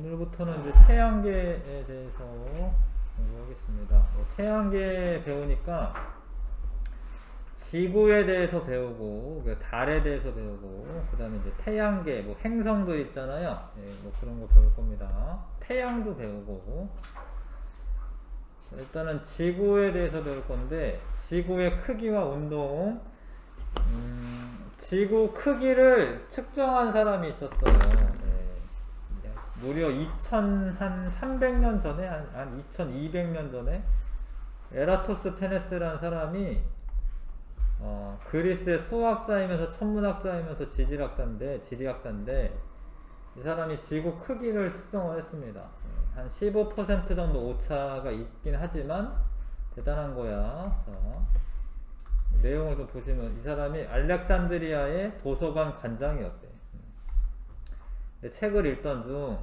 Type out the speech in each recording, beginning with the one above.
오늘부터는 이제 태양계에 대해서 공부하겠습니다. 태양계 배우니까 지구에 대해서 배우고, 달에 대해서 배우고, 그 다음에 이제 태양계, 뭐 행성도 있잖아요. 뭐 그런 거 배울 겁니다. 태양도 배우고, 일단은 지구에 대해서 배울 건데, 지구의 크기와 운동, 지구 크기를 측정한 사람이 있었어요. 무려 2300년 전에, 한 2200년 전에 에라토스테네스라는 사람이 그리스의 수학자이면서 천문학자이면서 지리학자인데 이 사람이 지구 크기를 측정을 했습니다. 한 15% 정도 오차가 있긴 하지만 대단한 거야. 자, 내용을 좀 보시면 이 사람이 알렉산드리아의 도서관 관장이었대. 책을 읽던 중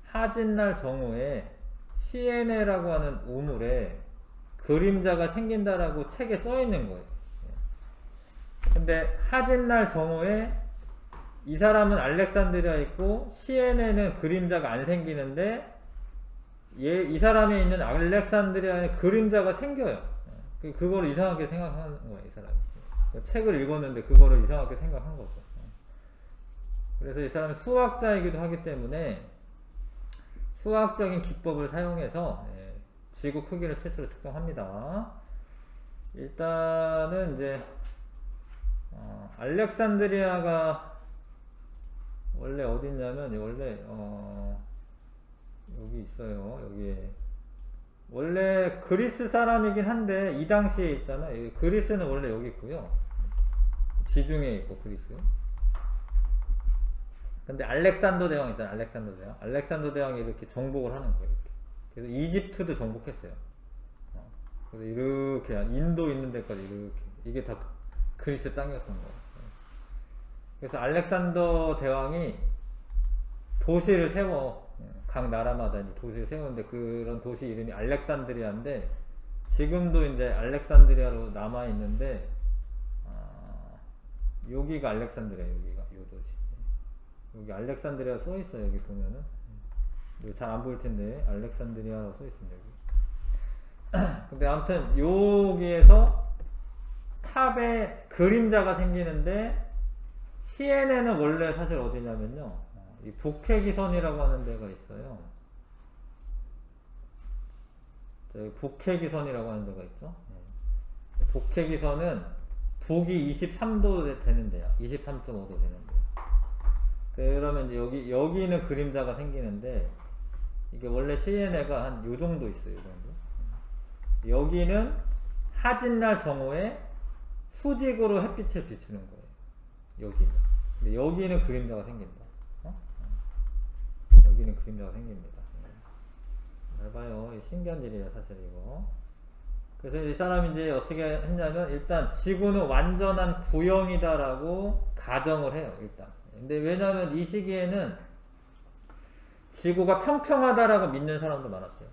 하진날 정오에 시에네라고 하는 우물에 그림자가 생긴다라고 책에 써 있는 거예요. 근데 하진날 정오에 이 사람은 알렉산드리아에 있고 시에네는 그림자가 안 생기는데 이 사람에 있는 알렉산드리아에 그림자가 생겨요. 그거를 이상하게 생각하는 거예요, 이 사람이. 책을 읽었는데 그거를 이상하게 생각한 거죠. 그래서 이 사람은 수학자이기도 하기 때문에 수학적인 기법을 사용해서 지구 크기를 최초로 측정합니다. 일단은 이제 알렉산드리아가 원래 어딨냐면 원래 여기 있어요. 여기에 원래 그리스 사람이긴 한데 이 당시에 있잖아요. 그리스는 원래 여기 있고요. 지중해에 있고 그리스. 근데 알렉산더 대왕 있잖아요. 알렉산더 대왕이 이렇게 정복을 하는 거예요. 이렇게. 그래서 이집트도 정복했어요. 그래서 이렇게 인도 있는 데까지 이렇게 이게 다 그리스 땅이었던 거예요. 그래서 알렉산더 대왕이 도시를 세워. 각 나라마다 이제 도시를 세우는데 그런 도시 이름이 알렉산드리아인데 지금도 이제 알렉산드리아로 남아 있는데 여기가 알렉산드리아, 여기가 요 도시. 여기 알렉산드리아 써 있어요. 여기 보면은 잘 안 보일 텐데 알렉산드리아라고 써 있습니다. 여기. 근데 아무튼 여기에서 탑에 그림자가 생기는데 시에네는 원래 사실 어디냐면요. 이 북해기선이라고 하는 데가 있어요. 북해기선이라고 하는 데가 있죠. 북해기선은 북이 23도 되는 데야. 23.5도 되는 데. 그러면 이제 여기는 그림자가 생기는데 이게 원래 시에네가 한 요 정도 있어요. 요 정도. 여기는 하진날 정오에 수직으로 햇빛을 비추는 거예요. 여기는. 근데 여기는 그림자가 생긴다. 여기는 그림자가 생깁니다. 잘 봐요. 신기한 일이에요, 사실 이거. 그래서 이 사람이 이제 어떻게 했냐면 일단 지구는 완전한 구형이다라고 가정을 해요. 일단. 근데 왜냐하면 이 시기에는 지구가 평평하다라고 믿는 사람도 많았어요.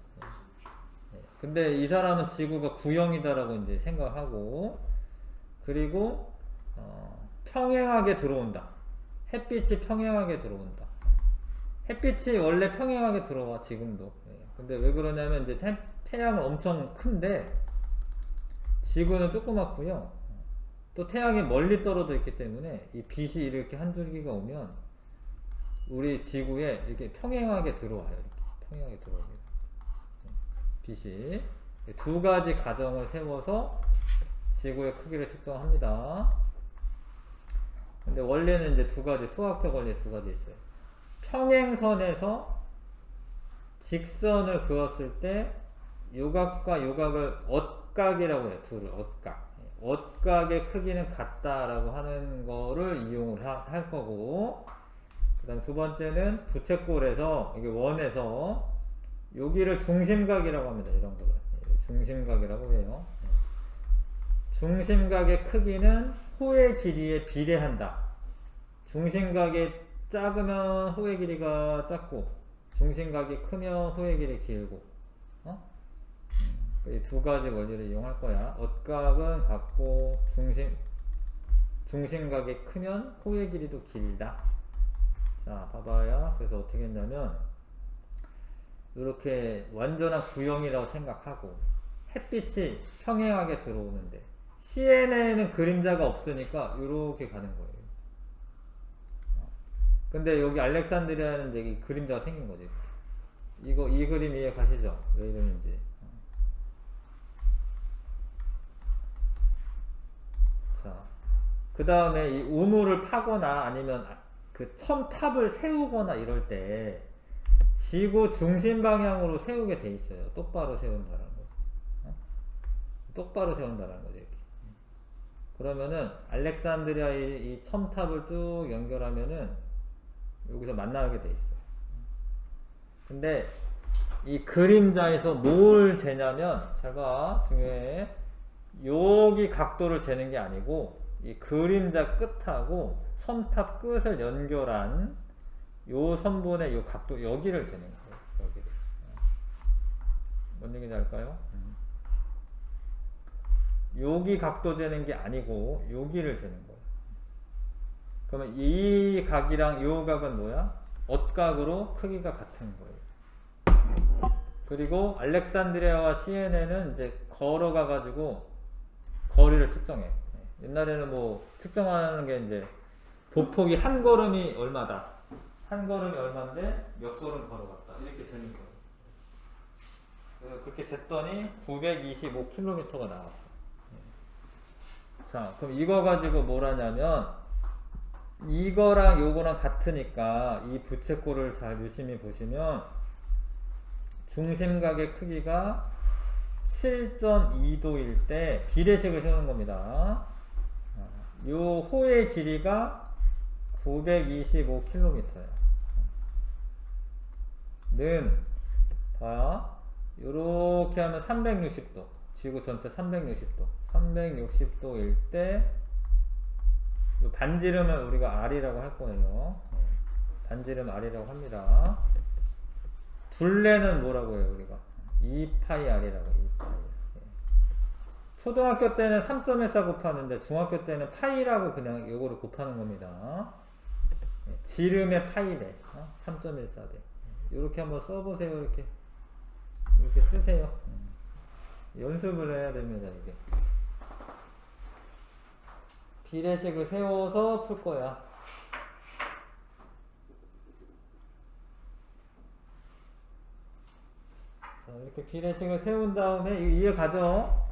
근데 이 사람은 지구가 구형이다라고 이제 생각하고 그리고 평행하게 들어온다. 햇빛이 평행하게 들어온다. 햇빛이 원래 평행하게 들어와 지금도. 근데 왜 그러냐면 이제 태양은 엄청 큰데 지구는 조그맣고요. 또 태양이 멀리 떨어져 있기 때문에 이 빛이 이렇게 한 줄기가 오면 우리 지구에 이렇게 평행하게 들어와요. 이렇게 평행하게 들어옵니다. 빛이 두 가지 가정을 세워서 지구의 크기를 측정합니다. 근데 원래는 이제 두 가지 수학적 원리 두 가지 있어요. 평행선에서 직선을 그었을 때 요각과 요각을 엇각이라고 해요. 둘을 엇각. 엇각의 크기는 같다라고 하는 거를 이용을 할 거고 그 다음 두 번째는 부채꼴에서 이게 원에서 여기를 중심각이라고 합니다. 이런 거를 중심각이라고 해요. 중심각의 크기는 호의 길이에 비례한다. 중심각이 작으면 호의 길이가 작고 중심각이 크면 호의 길이 길고 이 두 가지 원리를 이용할 거야. 엇각은 같고 중심각이 크면 호의 길이도 길다. 자, 봐봐요. 그래서 어떻게 했냐면 이렇게 완전한 구형이라고 생각하고 햇빛이 평행하게 들어오는데 CN에는 그림자가 없으니까 이렇게 가는 거예요. 근데 여기 알렉산드리아는 이제 그림자가 생긴 거지. 이 그림 이해 가시죠? 왜 이러는지. 자, 그 다음에 이 우물을 파거나 아니면 그 첨탑을 세우거나 이럴 때 지구 중심 방향으로 세우게 돼 있어요. 똑바로 세운다라는 거죠. 똑바로 세운다라는 거죠. 이렇게. 그러면은 알렉산드리아의 이 첨탑을 쭉 연결하면은 여기서 만나게 돼 있어요. 근데 이 그림자에서 뭘 재냐면, 잘 봐, 중요해. 여기 각도를 재는 게 아니고 이 그림자 끝하고 첨탑 끝을 연결한 요 선분의 요 각도, 여기를 재는 거예요. 여기를. 뭔 얘기인지 알까요? 여기 각도 재는 게 아니고 여기를 재는 거예요. 그러면 이 각이랑 요 각은 뭐야? 엇각으로 크기가 같은 거예요. 그리고 알렉산드리아와 시에네는 이제 걸어가 가지고 거리를 측정해. 옛날에는 뭐 측정하는 게 이제 보폭이 한 걸음이 얼마다, 한 걸음이 얼마인데 몇 걸음 걸어갔다, 이렇게 재는 거예요. 그래서 그렇게 쟀더니 925km가 나왔어. 자, 그럼 이거 가지고 뭘 하냐면, 이거랑 요거랑 같으니까 이 부채꼴을 잘 유심히 보시면 중심각의 크기가 7.2도일 때 비례식을 세우는 겁니다. 요 호의 길이가 925km예요. 는, 봐, 요렇게 하면 360도, 지구 전체 360도, 360도일 때 요 반지름을 우리가 R이라고 할 거예요. 반지름 R이라고 합니다. 둘레는 뭐라고 해요, 우리가? 2πR이라고, 2πR. 초등학교 때는 3.14 곱하는데 중학교 때는 파이라고 그냥 요거를 곱하는 겁니다. 지름의 파이배, 3.14배. 이렇게 한번 써보세요. 이렇게 쓰세요. 연습을 해야 됩니다. 이게 비례식을 세워서 풀 거야. 자, 이렇게 비례식을 세운 다음에 이해 가죠?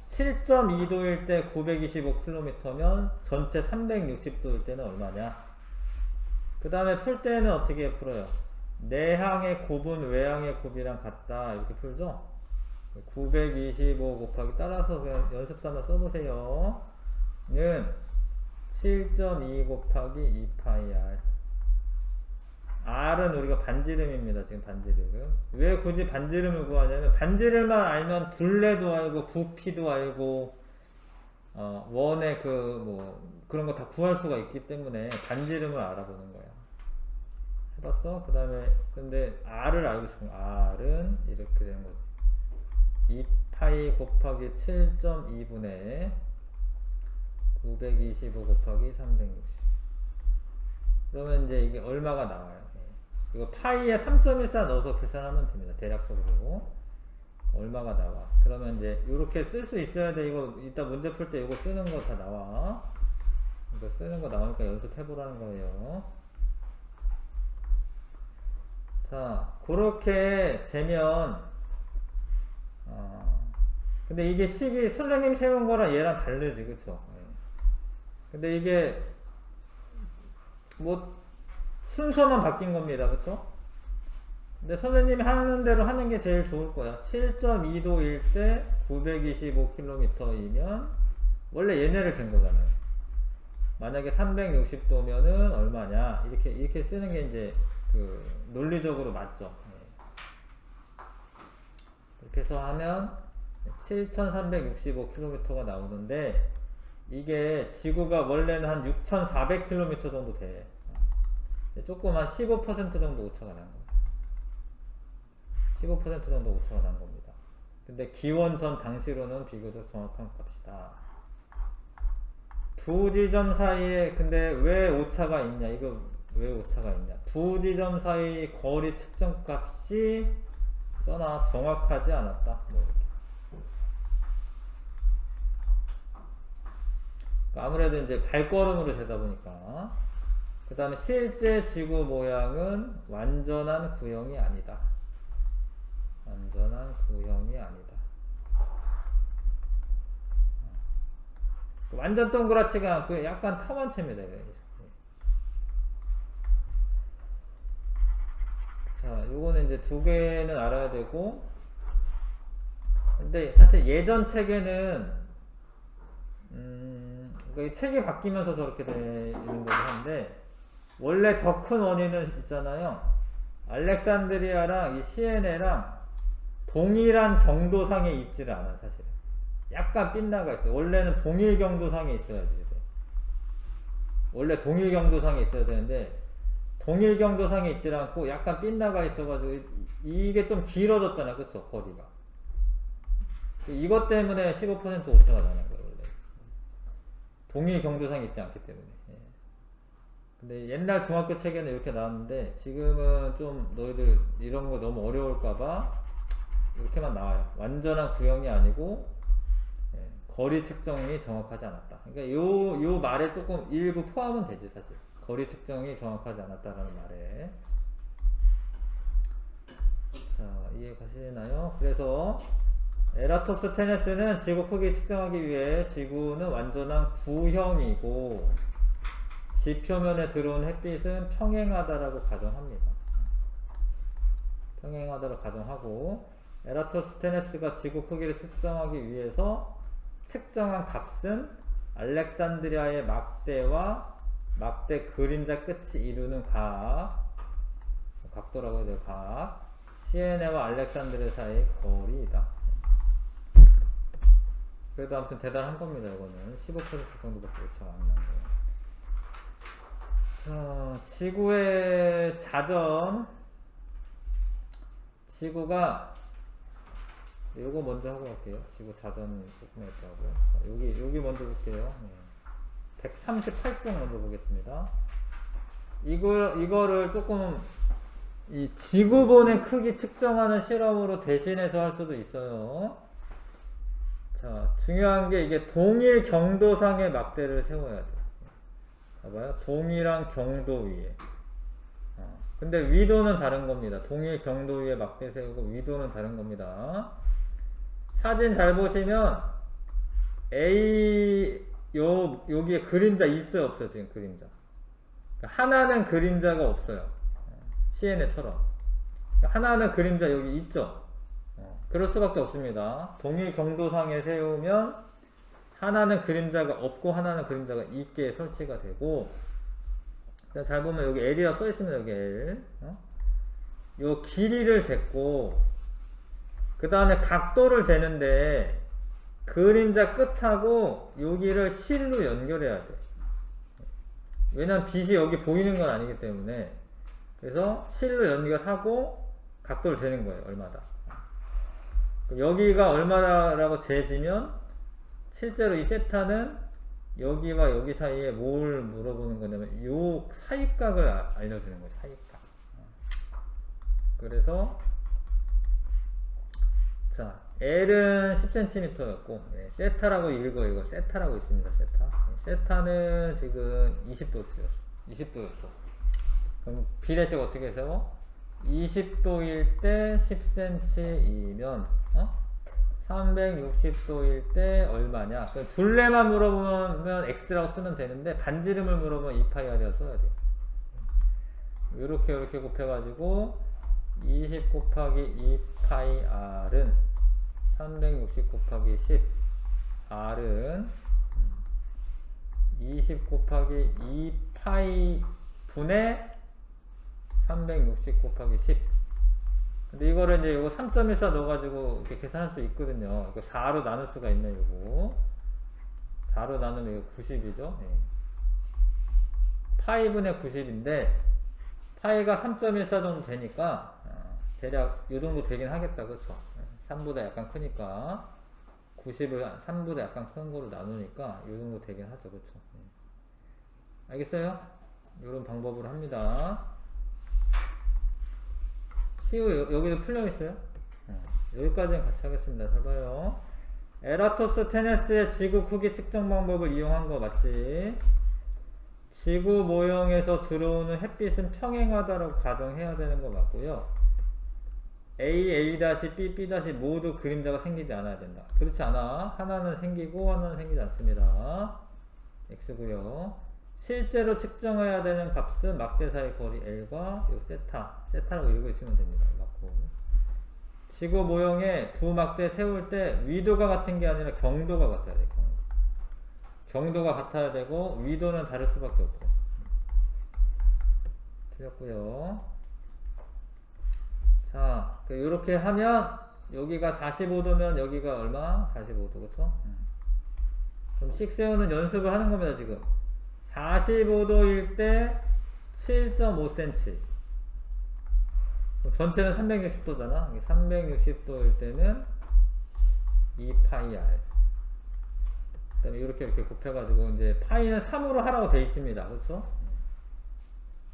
7.2도일 때 925km면 전체 360도일 때는 얼마냐? 그 다음에 풀 때는 어떻게 풀어요? 내항의 곱은 외항의 곱이랑 같다, 이렇게 풀죠? 925 곱하기, 따라서 그냥 연습삼아 써보세요. 는 7.2 곱하기 2πr. R은 우리가 반지름입니다. 지금 반지름. 왜 굳이 반지름을 구하냐면, 반지름만 알면 둘레도 알고 부피도 알고 원의 그런 거 다 구할 수가 있기 때문에 반지름을 알아보는 거야. 해봤어? 그 다음에 근데 R을 알고 싶으면 R은 이렇게 되는 거지. 2파이 곱하기 7.2분의 925 곱하기 360. 그러면 이제 이게 얼마가 나와요? 이거 파이에 3.14 넣어서 계산하면 됩니다. 대략적으로 얼마가 나와. 그러면 이제 이렇게 쓸 수 있어야 돼. 이거 이따 문제 풀 때 이거 쓰는 거 다 나와. 이거 쓰는 거 나오니까 연습해 보라는 거예요. 자, 그렇게 재면 근데 이게 식이 선생님 세운 거랑 얘랑 다르지, 그쵸? 근데 이게 뭐 순서만 바뀐 겁니다, 그쵸? 근데 선생님이 하는 대로 하는 게 제일 좋을 거야. 7.2도일 때 925km이면 원래 얘네를 잰 거잖아요. 만약에 360도면은 얼마냐, 이렇게 쓰는 게 이제 논리적으로 맞죠. 이렇게 해서 하면 7365km가 나오는데, 이게 지구가 원래는 한 6400km 정도 돼. 조금 한 15% 정도 오차가 난 거예요. 15% 정도 오차가 난 겁니다. 근데 기원전 당시로는 비교적 정확한 값이다. 두 지점 사이에 근데 왜 오차가 있냐, 이거 왜 오차가 있냐? 두 지점 사이 거리 측정 값이 써나 정확하지 않았다. 뭐 이렇게. 그러니까 아무래도 이제 발걸음으로 재다 보니까. 그 다음에 실제 지구 모양은 완전한 구형이 아니다. 완전한 구형이 아니다. 완전 동그랗지가 않고 약간 타원체입니다. 자, 요거는 이제 두 개는 알아야 되고, 근데 사실 예전 책에는 그러니까 책이 바뀌면서 저렇게 되는 거긴 한데, 원래 더 큰 원인은 있잖아요. 알렉산드리아랑 이 시에네랑 동일한 경도상에 있지를 않아, 사실은. 약간 빗나가 있어요. 원래는 동일 경도상에 있어야지 돼. 원래 동일 경도상에 있어야 되는데, 동일 경도상에 있지 않고 약간 빗나가 있어가지고 이게 좀 길어졌잖아, 그쵸? 거리가. 이것 때문에 15% 오차가 나는 거예요, 원래. 동일 경도상에 있지 않기 때문에. 예. 근데 옛날 중학교 책에는 이렇게 나왔는데 지금은 좀 너희들 이런 거 너무 어려울까봐 이렇게만 나와요. 완전한 구형이 아니고 예, 거리 측정이 정확하지 않았다. 그러니까 요 말에 조금 일부 포함은 되지, 사실. 거리 측정이 정확하지 않았다라는 말에. 자, 이해 가시나요? 그래서 에라토스테네스는 지구 크기 측정하기 위해 지구는 완전한 구형이고 지표면에 들어온 햇빛은 평행하다라고 가정합니다. 평행하다라고 가정하고, 에라토스테네스가 지구 크기를 측정하기 위해서 측정한 값은 알렉산드리아의 막대와 막대 그림자 끝이 이루는 각도라고 해야 돼요. 시에네와 알렉산드리아 사이의 거리이다. 그래도 아무튼 대단한 겁니다. 이거는 15% 정도밖에 오차가 안 난 거예요. 자, 지구의 자전. 지구가 요거 먼저 하고 갈게요. 지구 자전 조금 했다고요. 여기 먼저 볼게요. 138쪽 먼저 보겠습니다. 이거를 조금 이 지구본의 크기 측정하는 실험으로 대신해서 할 수도 있어요. 자, 중요한 게 이게 동일 경도상의 막대를 세워야 돼요. 봐봐요. 동일한 경도 위에. 근데 위도는 다른 겁니다. 동일 경도 위에 막대 세우고 위도는 다른 겁니다. 사진 잘 보시면 여기에 그림자 있어요, 없어요? 지금 그림자. 하나는 그림자가 없어요. CN에처럼. 하나는 그림자 여기 있죠? 그럴 수밖에 없습니다. 동일 경도상에 세우면 하나는 그림자가 없고 하나는 그림자가 있게 설치가 되고, 잘 보면 여기 L이라고 써있습니다. 여기 L. 요 길이를 쟀고, 그 다음에 각도를 재는데, 그림자 끝하고 여기를 실로 연결해야 돼. 왜냐면 빛이 여기 보이는 건 아니기 때문에. 그래서 실로 연결하고 각도를 재는 거예요. 얼마다. 여기가 얼마라고 재지면 실제로 이 세타는 여기와 여기 사이에 뭘 물어보는 거냐면 요 사이각을 알려주는 거예요. 사이각. 그래서 자, L은 10cm였고 세타라고 읽어. 이거 세타라고 있습니다. 세타는 지금 20도였어. 그럼 비례식 어떻게 해서 20도일 때 10cm이면 360도일 때 얼마냐. 둘레만 물어보면 x라고 쓰면 되는데 반지름을 물어보면 2πr이라고 써야 돼요. 이렇게 곱해가지고 20 곱하기 2πr은 360 곱하기 10 r은 20 곱하기 2π 분의 360 곱하기 10. 근데 이거를 이제 요거 3.14 넣어가지고 이렇게 계산할 수 있거든요. 이거 4로 나눌 수가 있네, 요거. 4로 나누면 이거 90이죠. 네. 파이분의 90인데, 파이가 3.14 정도 되니까, 대략 요 정도 되긴 하겠다, 그쵸? 3보다 약간 크니까, 90을 3보다 약간 큰 거로 나누니까 요 정도 되긴 하죠, 그쵸? 네. 알겠어요? 이런 방법으로 합니다. 시우 여기도 풀려 있어요. 여기까지는 같이 하겠습니다. 잘 봐요. 에라토스테네스의 지구 크기 측정 방법을 이용한 거 맞지? 지구 모형에서 들어오는 햇빛은 평행하다라고 가정해야 되는 거 맞고요. A, B, B 모두 그림자가 생기지 않아야 된다. 그렇지 않아. 하나는 생기고 하나는 생기지 않습니다. X고요. 실제로 측정해야 되는 값은 막대 사이 거리 L과 요 세타라고 읽으시면 됩니다. 맞고. 지구 모형에 두 막대 세울 때 위도가 같은 게 아니라 경도가 같아야 돼. 경도가 같아야 되고 위도는 다를 수밖에 없고. 틀렸고요. 자, 이렇게 하면 여기가 45도면 여기가 얼마? 45도, 그쵸? 그럼 식세우는 연습을 하는 겁니다, 지금. 45도일 때 7.5cm. 전체는 360도잖아. 360도일 때는 2파이 R. 그 다음에 이렇게 곱해가지고, 이제 파이는 3으로 하라고 돼 있습니다. 그렇죠?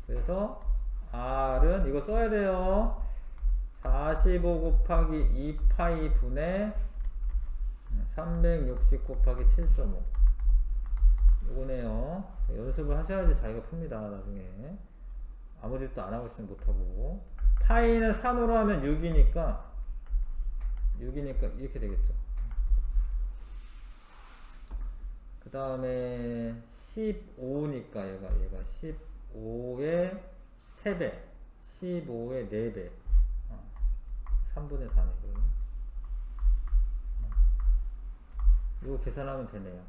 그래서 R은 이거 써야 돼요. 45 곱하기 2파이 분의 360 곱하기 7.5. 요거네요. 연습을 하셔야지 자기가 풉니다. 나중에. 아무 짓도 안 하고 있으면 못하고. 파이는 3으로 하면 6이니까 이렇게 되겠죠. 그 다음에 15니까 얘가 15의 3배, 15의 4배, 3분의 4네요. 이거 계산하면 되네요.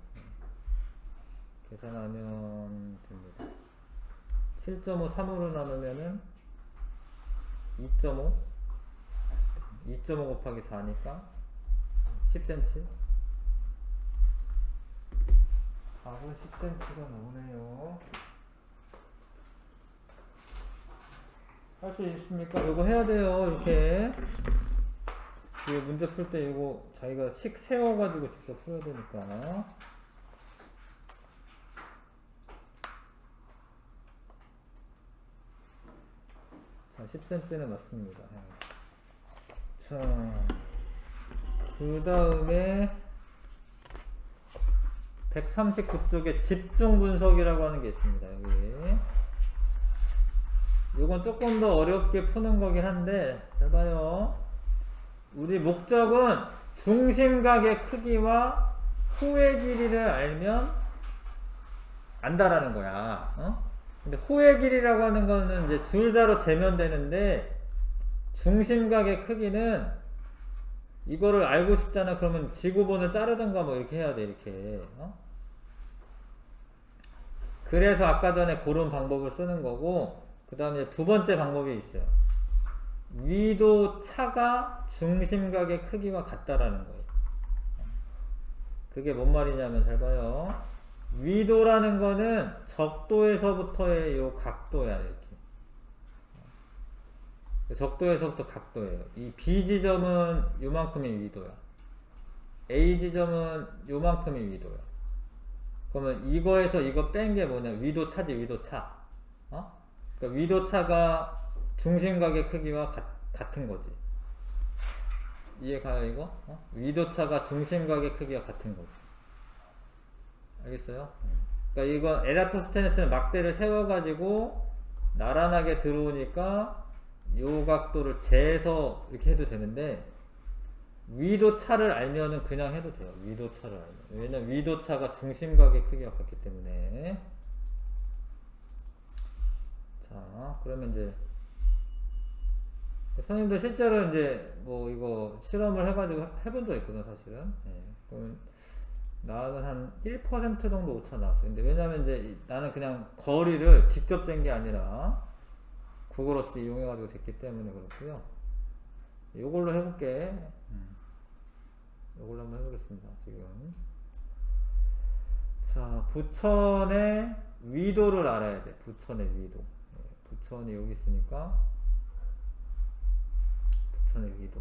계산하면 됩니다. 7.5 3으로 나누면은 2.5 곱하기 4니까 10cm. 4분 10cm가 나오네요. 할 수 있습니까? 이거 해야 돼요. 이렇게 뒤에 문제 풀 때 이거 자기가 식 세워가지고 직접 풀어야 되니까. 자, 10cm는 맞습니다. 자, 그 다음에 139쪽에 집중 분석이라고 하는 게 있습니다. 여기. 이건 조금 더 어렵게 푸는 거긴 한데, 잘 봐요. 우리 목적은 중심각의 크기와 호의 길이를 알면 안다라는 거야. 근데 호의 길이라고 하는 거는 이제 줄자로 재면 되는데, 중심각의 크기는 이거를 알고 싶잖아. 그러면 지구본을 자르던가 뭐 이렇게 해야 돼. 이렇게. 그래서 아까 전에 고른 방법을 쓰는 거고, 그 다음에 두 번째 방법이 있어요. 위도 차가 중심각의 크기와 같다라는 거예요. 그게 뭔 말이냐면 잘 봐요. 위도라는 거는 적도에서부터의 요 각도야. 이렇게. 적도에서부터 각도예요. 이 B 지점은 요만큼이 위도야. A 지점은 요만큼이 위도야. 그러면 이거에서 이거 뺀 게 뭐냐? 위도차지, 위도차. 그러니까 위도차가 중심각의 크기와 같은 거지. 이해가요, 이거? 위도차가 중심각의 크기와 같은 거지. 알겠어요? 그러니까 이건 에라토스테네스는 막대를 세워가지고 나란하게 들어오니까 요 각도를 재서 이렇게 해도 되는데, 위도차를 알면은 그냥 해도 돼요. 위도차를 알면. 왜냐면 위도차가 중심각의 크기와 같기 때문에. 자, 그러면 이제 선생님도 실제로 이제 뭐 이거 실험을 해가지고 해본 적 있거든, 사실은. 그러면 나는 한 1% 정도 오차 나왔어요. 근데 왜냐면 이제 나는 그냥 거리를 직접 잰 게 아니라 그거로서 이용해가지고 쟀기 때문에 그렇고요. 요걸로 해볼게. 요걸로 한번 해보겠습니다, 지금. 자, 부천의 위도를 알아야 돼. 부천의 위도. 부천이 여기 있으니까 부천의 위도.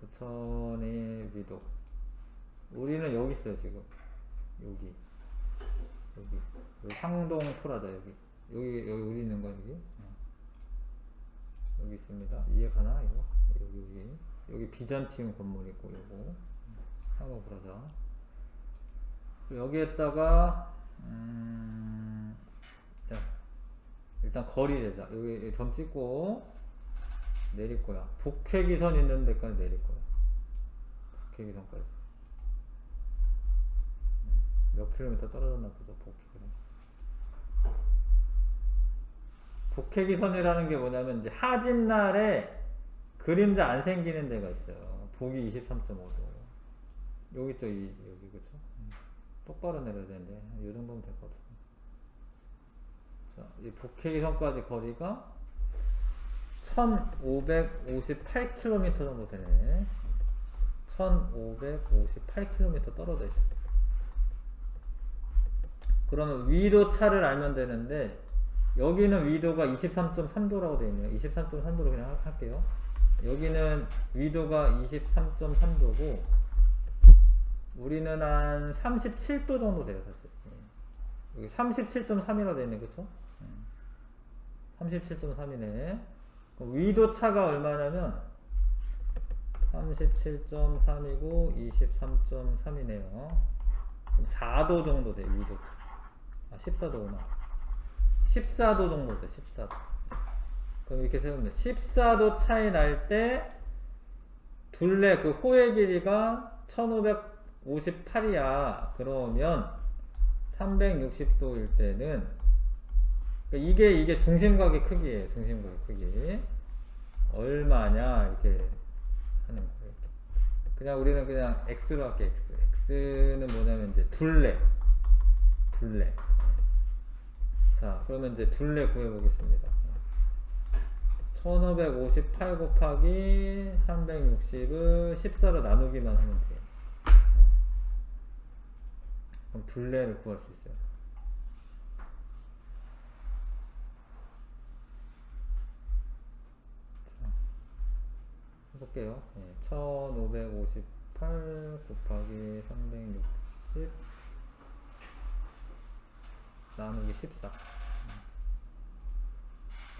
부천의 위도. 우리는 여기 있어요, 지금. 여기. 여기 상동 프라자 여기 우리 있는 거 여기 있습니다. 이해가나 이거? 여기 비잔티움 건물 있고 요거 상동 프라자. 여기에다가 자, 일단 거리 내자. 여기 점 찍고 내릴 거야. 북해기선 있는 데까지 내릴 거야. 북해기선까지. 몇 킬로미터 떨어졌나 보자. 북해기선이라는 게 뭐냐면 이제 하진날에 그림자 안 생기는 데가 있어요. 북위 23.5도. 여기 있죠, 여기 그쵸? 똑바로 내려야 되는데 이 정도면 될 것 같아. 자, 이 북해기선까지 거리가 1558km 정도 되네. 1558km 떨어져 있어. 그러면 위도 차를 알면 되는데 여기는 위도가 23.3도라고 되어 있네요. 23.3도로 그냥 할게요. 여기는 위도가 23.3도고 우리는 한 37도 정도 돼요, 사실. 여기 37.3이라고 되어 있네, 그쵸? 37.3이네. 위도 차가 얼마냐면 37.3이고 23.3이네요. 그럼 4도 정도 돼요, 위도. 아, 14도구나. 14도 정도 돼, 14도. 그럼 이렇게 세우면 14도 차이 날 때 둘레 그 호의 길이가 1558이야. 그러면 360도일 때는 그러니까 이게 중심각의 크기예요. 중심각의 크기. 얼마냐 이렇게 하는 거예요. 그냥 우리는 그냥 x로 할게. x는 뭐냐면 이제 둘레. 자, 그러면 이제 둘레 구해보겠습니다. 1558 곱하기 360을 14로 나누기만 하면 돼요. 그럼 둘레를 구할 수 있어요. 자, 해볼게요. 1558 곱하기 360 나누기 14.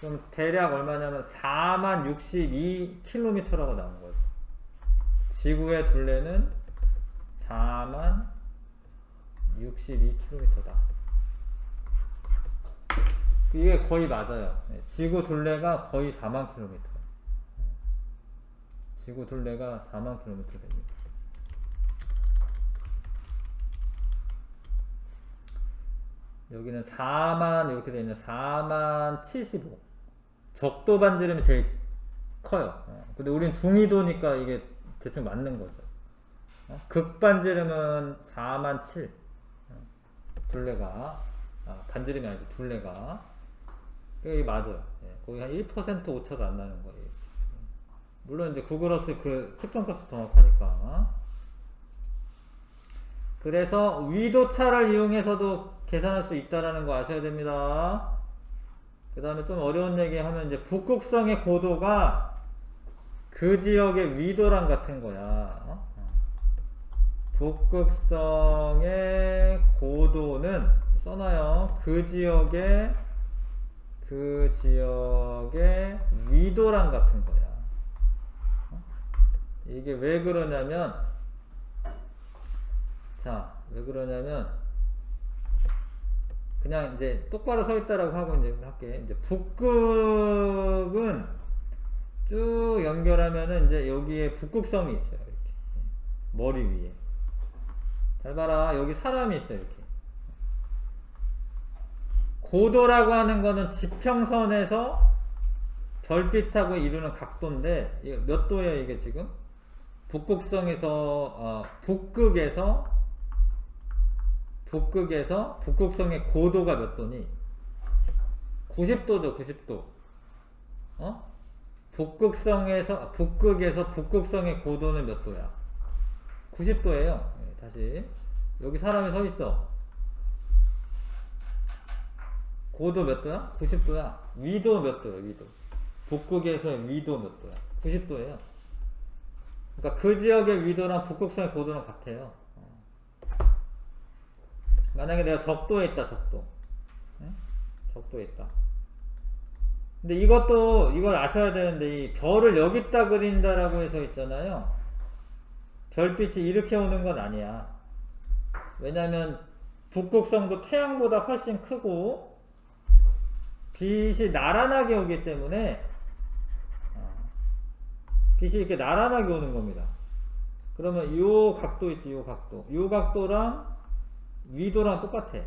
그럼 대략 얼마냐면 4062km라고 나온 거죠. 지구의 둘레는 4062km다. 이게 거의 맞아요. 지구 둘레가 거의 4만 km. 지구 둘레가 4만 km 됩니다. 여기는 4만 이렇게 되어 있는 4만 75. 적도 반지름이 제일 커요. 근데 우린 중위도니까 이게 대충 맞는 거죠. 극반지름은 4만 7. 둘레가 반지름이 아니고 둘레가 이게 맞아요. 거의 한 1% 오차가 안 나는 거예요. 물론 이제 구글어스 그 측정값이 정확하니까. 그래서 위도차를 이용해서도 계산할 수 있다라는 거 아셔야 됩니다. 그 다음에 좀 어려운 얘기 하면 이제 북극성의 고도가 그 지역의 위도랑 같은 거야. 북극성의 고도는 써놔요. 그 지역의 위도랑 같은 거야. 이게 왜 그러냐면, 자, 왜 그러냐면, 그냥 이제 똑바로 서 있다라고 하고 이제 할게. 이제 북극은 쭉 연결하면은 이제 여기에 북극성이 있어요. 이렇게. 머리 위에. 잘 봐라. 여기 사람이 있어요. 이렇게. 고도라고 하는 거는 지평선에서 별빛하고 이루는 각도인데, 이게 몇 도예요, 이게 지금? 북극성에서, 북극에서 북극성의 고도가 몇 도니? 90도죠, 90도. 북극에서 북극성의 고도는 몇 도야? 90도예요. 다시. 여기 사람이 서 있어. 고도 몇 도야? 90도야. 위도 몇 도야, 위도. 북극에서의 위도 몇 도야? 90도예요. 그러니까 그 지역의 위도랑 북극성의 고도는 같아요. 만약에 내가 적도에 있다, 적도. 응? 적도에 있다. 근데 이걸 아셔야 되는데, 이 별을 여기다 그린다라고 해서 있잖아요. 별빛이 이렇게 오는 건 아니야. 왜냐면 북극성도 태양보다 훨씬 크고 빛이 나란하게 오기 때문에 빛이 이렇게 나란하게 오는 겁니다. 그러면 요 각도 있지, 요 각도. 요 각도랑 위도랑 똑같아.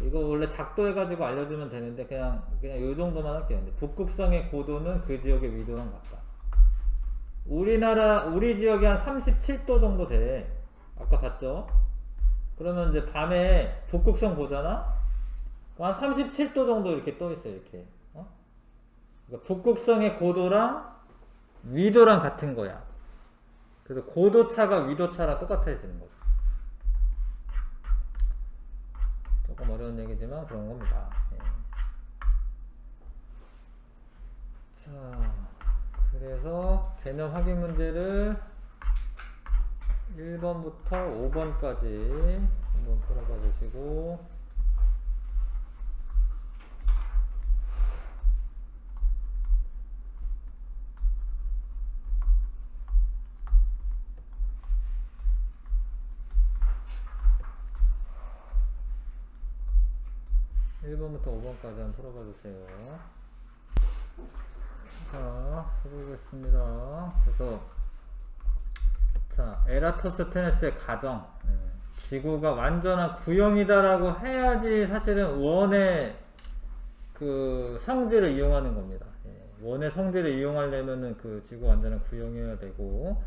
이거 원래 작도 해가지고 알려주면 되는데 그냥 요 정도만 할게요. 북극성의 고도는 그 지역의 위도랑 같다. 우리 지역이 한 37도 정도 돼. 아까 봤죠? 그러면 이제 밤에 북극성 보잖아? 한 37도 정도 이렇게 떠 있어요, 이렇게. 그러니까 북극성의 고도랑 위도랑 같은 거야. 그래서 고도차가 위도차랑 똑같아지는 거죠. 조금 어려운 얘기지만 그런 겁니다. 예. 자, 그래서 개념 확인 문제를 1번부터 5번까지 한번 풀어봐 주시고, (1번부터 5번까지) 한번 풀어봐 주세요. 자, 해보겠습니다. 그래서 자, 에라토스테네스의 가정, 지구가 완전한 구형이다라고 해야지 사실은 원의 그 성질을 이용하는 겁니다. 원의 성질을 이용하려면은 그 지구 완전한 구형이어야 되고,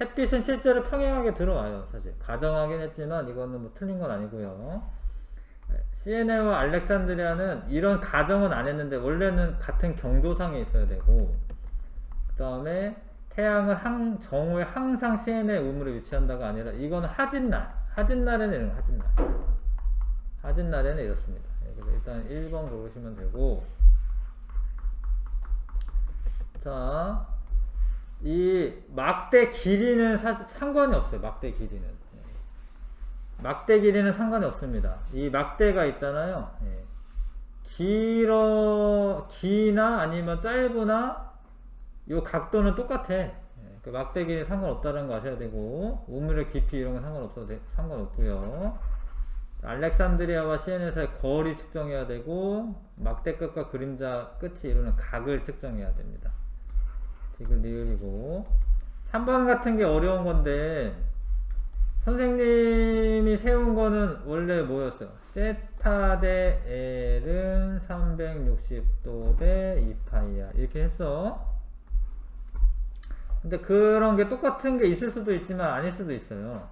햇빛은 실제로 평행하게 들어와요. 사실 가정하긴 했지만 이거는 뭐 틀린 건 아니고요. 시에네와 알렉산드리아는 이런 가정은 안 했는데 원래는 같은 경도상에 있어야 되고, 그 다음에 태양은 정오에 항상 시에네 우물에 위치한다가 아니라 이거는 하진날에는 이런 거, 하진날에는 이렇습니다. 그래서 일단 1번 고르시면 되고, 자, 이 막대 길이는 상관이 없어요. 막대 길이는 상관이 없습니다. 이 막대가 있잖아요. 기나 아니면 짧으나 요 각도는 똑같아. 그 막대 길이 상관없다는 거 아셔야 되고, 우물의 깊이 이런 건 상관없고요. 알렉산드리아와 시에네 사이 거리 측정해야 되고, 막대 끝과 그림자 끝이 이루는 각을 측정해야 됩니다. 디귿 리을이고, 3번 같은 게 어려운 건데 선생님이 세운 거는 원래 뭐였어요? 세타 대 L은 360도 대 2파이야 이렇게 했어. 근데 그런 게 똑같은 게 있을 수도 있지만 아닐 수도 있어요.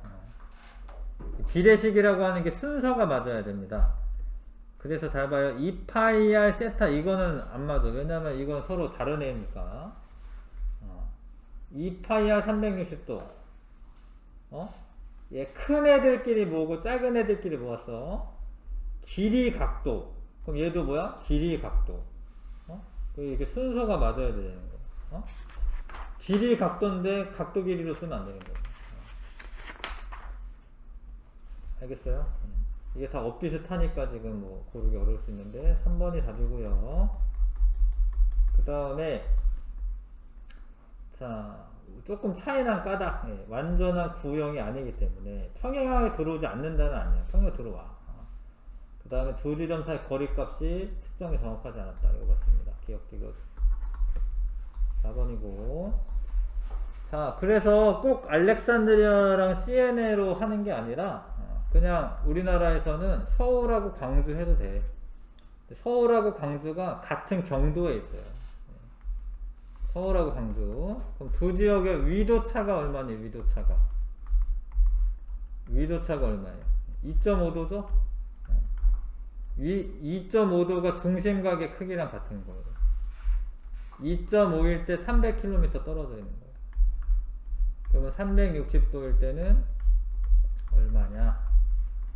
비례식이라고 하는 게 순서가 맞아야 됩니다. 그래서 잘 봐요. 2파이R 세타 이거는 안 맞아. 왜냐면 이건 서로 다른 애니까. 2파이R 360도. 얘 큰 애들끼리 모으고 작은 애들끼리 모았어. 길이 각도. 그럼 얘도 뭐야? 길이 각도. 이렇게 순서가 맞아야 되는 거. 길이 각도인데 각도 길이로 쓰면 안 되는 거. 알겠어요? 이게 다 엇비슷하니까 지금 뭐 고르기 어려울 수 있는데 3번이 답이고요. 그 다음에 자, 조금 차이난 까닭. 완전한 구형이 아니기 때문에 평행하게 들어오지 않는다는 아니야. 평행하게 들어와. 그 다음에 두 지점 사이 거리값이 측정이 정확하지 않았다. 이거 같습니다. 기억 디귿 4번이고. 자, 그래서 꼭 알렉산드리아랑 시에네로 하는 게 아니라 그냥 우리나라에서는 서울하고 광주 해도 돼. 서울하고 광주가 같은 경도에 있어요. 서울하고 광주. 그럼 두 지역의 위도차가 얼마니? 위도차가 얼마예요? 2.5도죠? 2.5도가 중심각의 크기랑 같은 거예요. 2.5일 때 300km 떨어져 있는 거예요. 그러면 360도일 때는 얼마냐?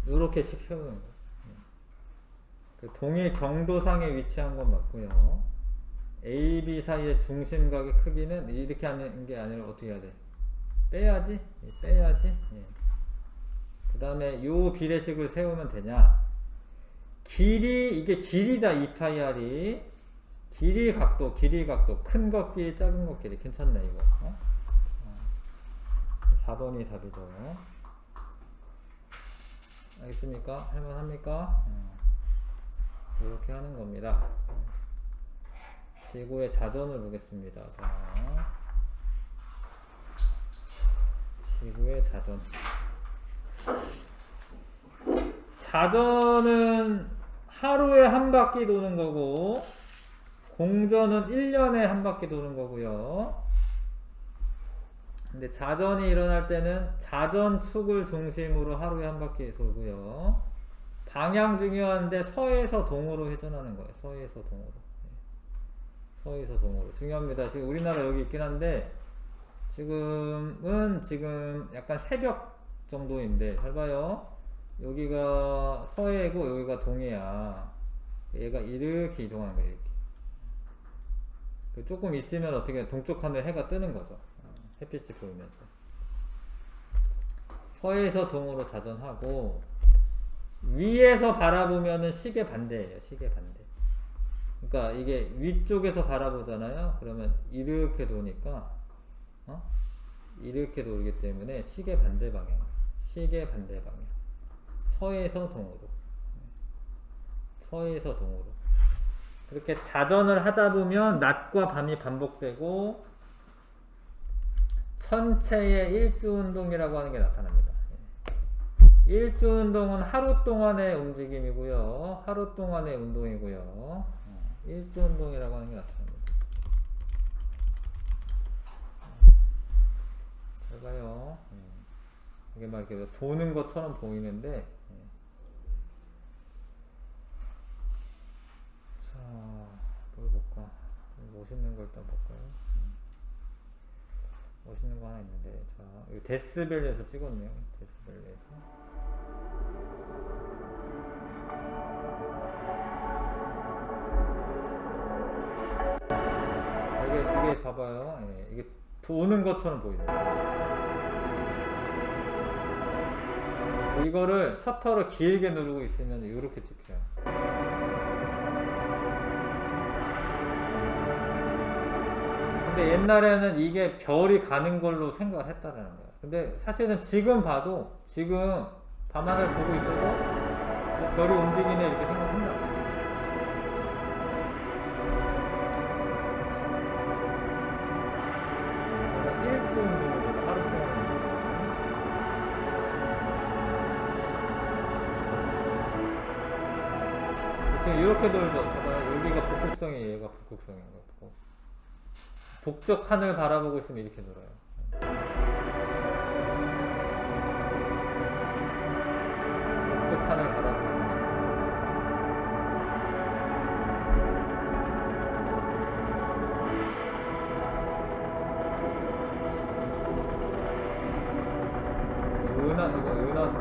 요렇게씩 세우는 거예요. 그 동일 경도상에 위치한 건 맞고요. A, B 사이의 중심각의 크기는 이렇게 하는 게 아니라 어떻게 해야 돼? 빼야지. 그 그 다음에 요 비례식을 세우면 되냐? 이게 길이다, 2파이r이. 길이 각도, 큰 것 길이, 작은 것 길이. 괜찮네, 이거. 4번이 답이죠. 알겠습니까? 할만합니까? 이렇게 하는 겁니다. 지구의 자전을 보겠습니다. 자, 지구의 자전. 자전은 하루에 한 바퀴 도는 거고, 공전은 1년에 한 바퀴 도는 거고요. 근데 자전이 일어날 때는 자전축을 중심으로 하루에 한 바퀴 돌고요. 방향 중요한데 서에서 동으로 회전하는 거예요. 서에서 동으로. 서에서 동으로. 중요합니다. 지금 우리나라 여기 있긴 한데 지금 약간 새벽 정도인데 잘 봐요. 여기가 서해고 여기가 동해야. 얘가 이렇게 이동하는 거예요. 이렇게. 조금 있으면 어떻게 동쪽 하늘 해가 뜨는 거죠. 햇빛이 보이면서. 서에서 동으로 자전하고 위에서 바라보면은 시계 반대예요. 시계 반대. 그러니까 이게 위쪽에서 바라보잖아요. 그러면 이렇게 도니까 이렇게 돌기 때문에 시계 반대 방향. 시계 반대 방향. 서에서 동으로. 서에서 동으로. 그렇게 자전을 하다 보면 낮과 밤이 반복되고 천체의 일주운동이라고 하는 게 나타납니다. 일주운동은 하루 동안의 움직임이고요. 하루 동안의 운동이고요. 일주운동이라고 하는 게 나타납니다. 잘 봐요. 이게 막 이렇게 도는 것처럼 보이는데, 자, 뭘 볼까? 멋있는 걸 일단 볼까요? 멋있는 거 하나 있는데, 자, 이거 데스벨에서 찍었네요. 데스벨에서. 이게 봐봐요. 예, 이게 도는 것처럼 보이네요. 이거를 셔터를 길게 누르고 있으면 이렇게 찍혀요. 근데 옛날에는 이게 별이 가는 걸로 생각을 했다라는 거예요. 근데 사실은 지금 봐도, 지금 밤하늘 보고 있어도 별이 움직이네 이렇게 생각한다. 일주운동으로 하루 동안 지금 이렇게 돌죠. 봐봐요. 여기가 북극성이, 얘가 북극성인 거고. 북쪽 하늘 바라보고 있으면 이렇게 돌아요. 북쪽 하늘 바라보고 있으면. 이거 은하수.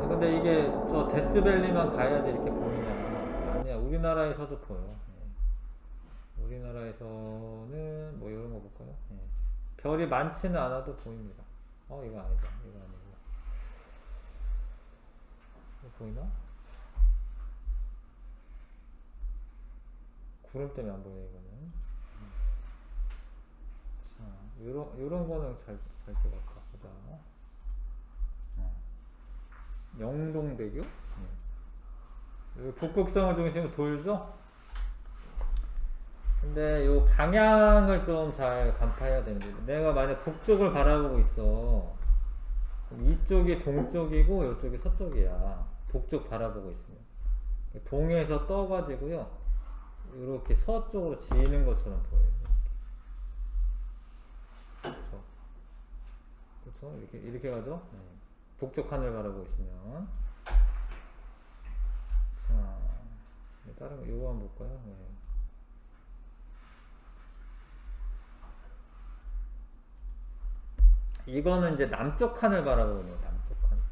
근데 이게 저 데스밸리만 가야지 이렇게 보이냐? 아니야. 우리나라에서도 보여. 우리나라에서는 뭐 이런 거 볼까요? 별이 많지는 않아도 보입니다. 이거 아니다. 이거 아니고. 이거 보이나? 구름 때문에 안 보여요, 이거는. 자, 요런 거는 잘 찍었다. 보자. 영동대교? 북극성을 중심으로 돌죠? 근데 요 방향을 좀 잘 간파해야 되는데, 내가 만약 북쪽을 바라보고 있어. 그럼 이쪽이 동쪽이고 이쪽이 서쪽이야. 북쪽 바라보고 있으면. 동에서 떠가지고요. 이렇게 서쪽으로 지는 것처럼 보여요. 그렇죠? 이렇게 가죠? 북쪽 하늘 바라보고 있으면. 자, 다른 거, 이거 한번 볼까요? 이거는 이제 남쪽 하늘 바라보고 있네요. 남쪽 하늘.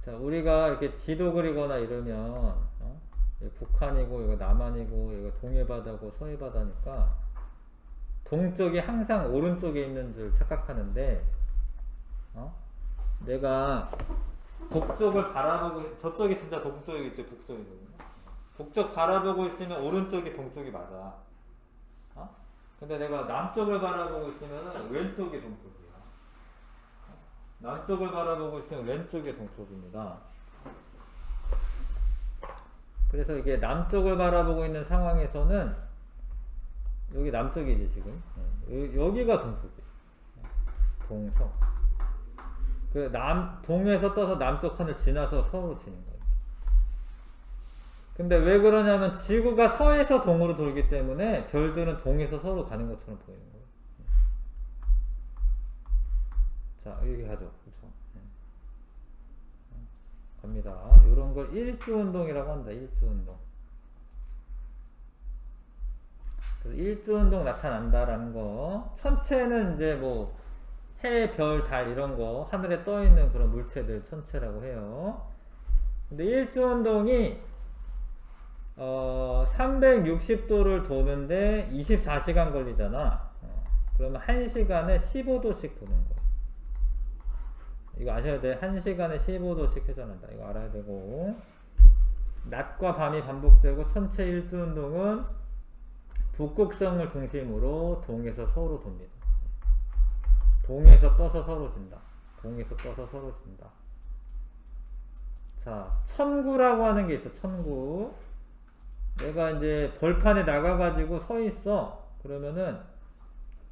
자, 우리가 이렇게 지도 그리거나 이러면, 북한이고, 이거 남한이고, 이거 동해바다고 서해바다니까, 동쪽이 항상 오른쪽에 있는 줄 착각하는데, 내가 북쪽을 바라보고, 저쪽이 진짜 동쪽이겠죠, 북쪽이거든요. 북쪽 바라보고 있으면 오른쪽이 동쪽이 맞아. 근데 내가 남쪽을 바라보고 있으면 왼쪽이 동쪽이야. 남쪽을 바라보고 있으면 왼쪽이 동쪽입니다. 그래서 이게 남쪽을 바라보고 있는 상황에서는 여기 남쪽이지 지금. 여기가 동쪽이에요. 동서. 그 동에서 떠서 남쪽 하늘 지나서 서로 지는 거예요. 근데 왜 그러냐면 지구가 서에서 동으로 돌기 때문에 별들은 동에서 서로 가는 것처럼 보이는 거예요. 자, 여기 가죠. 그쵸? 갑니다. 이런 걸 일주운동이라고 한다. 일주운동. 그래서 일주운동 나타난다라는 거. 천체는 이제 뭐 해, 별, 달 이런 거 하늘에 떠 있는 그런 물체들 천체라고 해요. 근데 일주운동이 360도를 도는데 24시간 걸리잖아. 그러면 1시간에 15도씩 도는 거야. 이거 아셔야 돼. 1시간에 15도씩 회전한다. 이거 알아야 되고, 낮과 밤이 반복되고 천체 일주운동은 북극성을 중심으로 동에서 서로 돕니다. 동에서 떠서 서로 진다. 동에서 떠서 서로 진다. 자, 천구라고 하는 게 있어. 천구. 내가 이제 벌판에 나가가지고 서 있어. 그러면은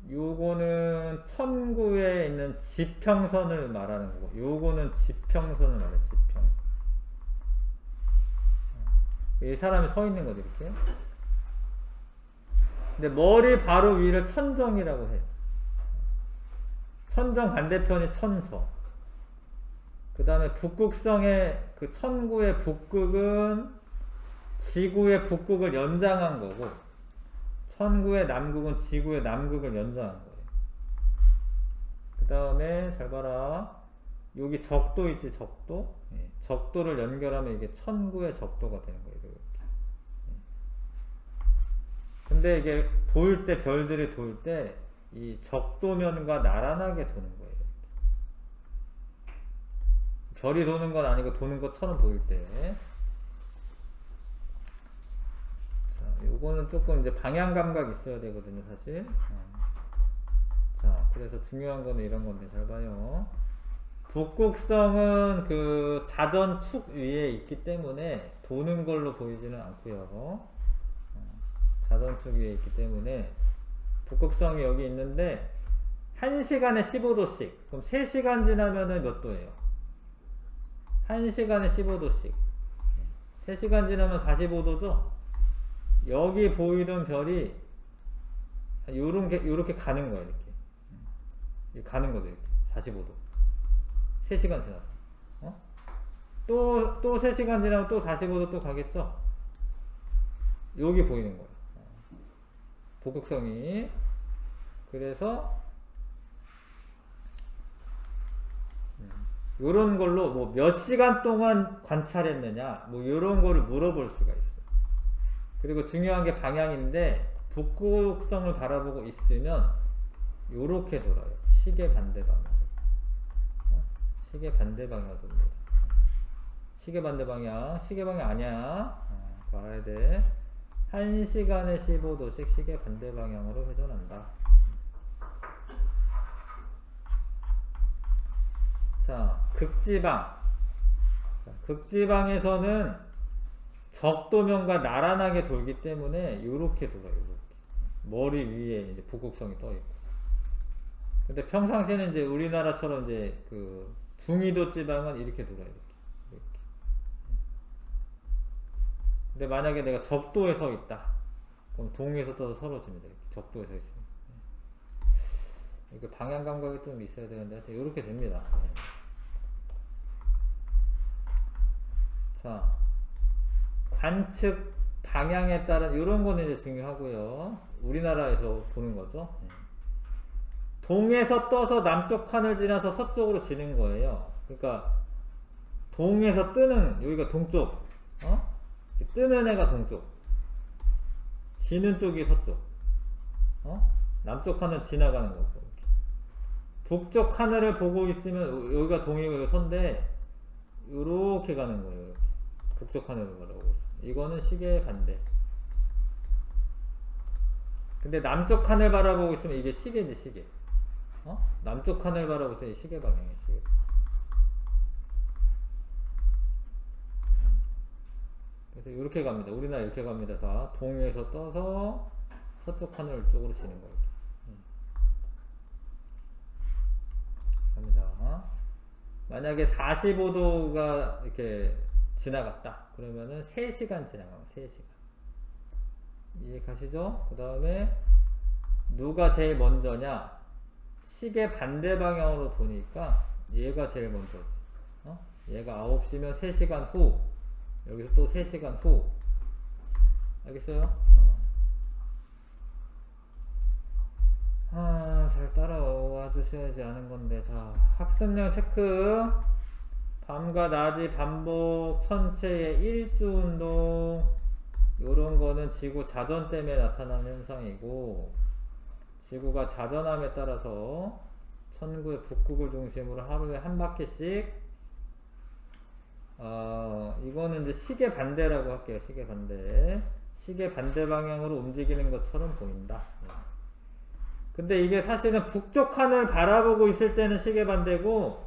요거는 천구에 있는 지평선을 말하는 거고, 요거는 지평선을 말해. 지평. 이 사람이 서 있는 거지 이렇게. 근데 머리 바로 위를 천정이라고 해요. 천정 반대편이 천서. 그 다음에 북극성의 그 천구의 북극은 지구의 북극을 연장한 거고, 천구의 남극은 지구의 남극을 연장한 거예요. 그 다음에 잘 봐라. 여기 적도 있지, 적도. 적도를 연결하면 이게 천구의 적도가 되는 거예요. 이렇게. 근데 이게 돌 때, 별들이 돌 때 이 적도면과 나란하게 도는 거예요. 별이 도는 건 아니고 도는 것처럼 보일 때. 자, 요거는 조금 이제 방향 감각이 있어야 되거든요, 사실. 자, 그래서 중요한 거는 이런 건데, 잘 봐요. 북극성은 그 자전축 위에 있기 때문에 도는 걸로 보이지는 않고요. 자전축 위에 있기 때문에 북극성이 여기 있는데 1시간에 15도씩. 그럼 3시간 지나면은 몇 도예요? 1시간에 15도씩. 3시간 지나면 45도죠? 여기 보이던 별이 요렇게 가는 거예요, 이렇게. 가는 거죠, 이렇게. 45도. 3시간 지나서. 또 3시간 지나면 또 45도 또 가겠죠? 여기 보이는 거예요. 북극성이. 그래서 요런 걸로 뭐 몇 시간 동안 관찰했느냐 뭐 요런 거를 물어볼 수가 있어요. 그리고 중요한 게 방향인데, 북극성을 바라보고 있으면 요렇게 돌아요. 시계 반대 방향. 시계 반대 방향으로 돕니다. 시계 반대 방향. 시계 방향 아니야. 그거 알아야 돼. 1시간에 15도씩 시계 반대 방향으로 회전한다. 자, 극지방. 자, 극지방에서는 적도면과 나란하게 돌기 때문에 이렇게 돌아요. 이렇게. 머리 위에 이제 북극성이 떠 있고. 근데 평상시에는 이제 우리나라처럼 이제 그 중위도 지방은 이렇게 돌아요. 이렇게. 근데 만약에 내가 적도에 서 있다. 그럼 동에서 떠서 서로 집니다. 이렇게. 적도에 서 있으면. 이거 방향 감각이 좀 있어야 되는데, 이렇게 됩니다. 자, 관측 방향에 따른 이런 거는 이제 중요하고요. 우리나라에서 보는 거죠. 동에서 떠서 남쪽 하늘 지나서 서쪽으로 지는 거예요. 그러니까 동에서 뜨는, 여기가 동쪽, 뜨는 애가 동쪽, 지는 쪽이 서쪽. 남쪽 하늘 지나가는 거고. 이렇게. 북쪽 하늘을 보고 있으면 여기가 동이고 여기 서인데 요렇게 가는 거예요. 이렇게. 북쪽 하늘을 바라보고 있어요. 이거는 시계 반대. 근데 남쪽 하늘 바라보고 있으면 이게 시계인데 시계. 남쪽 하늘 바라보고 있으면 시계 방향이에요. 시계. 그래서 이렇게 갑니다. 우리나라 이렇게 갑니다. 다 동에서 떠서 서쪽 하늘 쪽으로 지는 거예요. 갑니다. 만약에 45도가 이렇게 지나갔다. 그러면은 3시간 지나가면 3시간. 이해 가시죠? 그 다음에 누가 제일 먼저냐? 시계 반대 방향으로 도니까 얘가 제일 먼저지. 얘가 9시면 3시간 후. 여기서 또 3시간 후. 알겠어요? 잘 따라와 주셔야지 아는 건데. 자, 학습량 체크. 밤과 낮이 반복 선체의 일주 운동. 요런 거는 지구 자전 때문에 나타나는 현상이고, 지구가 자전함에 따라서 천구의 북극을 중심으로 하루에 한 바퀴씩, 이거는 이제 시계 반대라고 할게요. 시계 반대. 시계 반대 방향으로 움직이는 것처럼 보인다. 근데 이게 사실은 북쪽 하늘 바라보고 있을 때는 시계 반대고,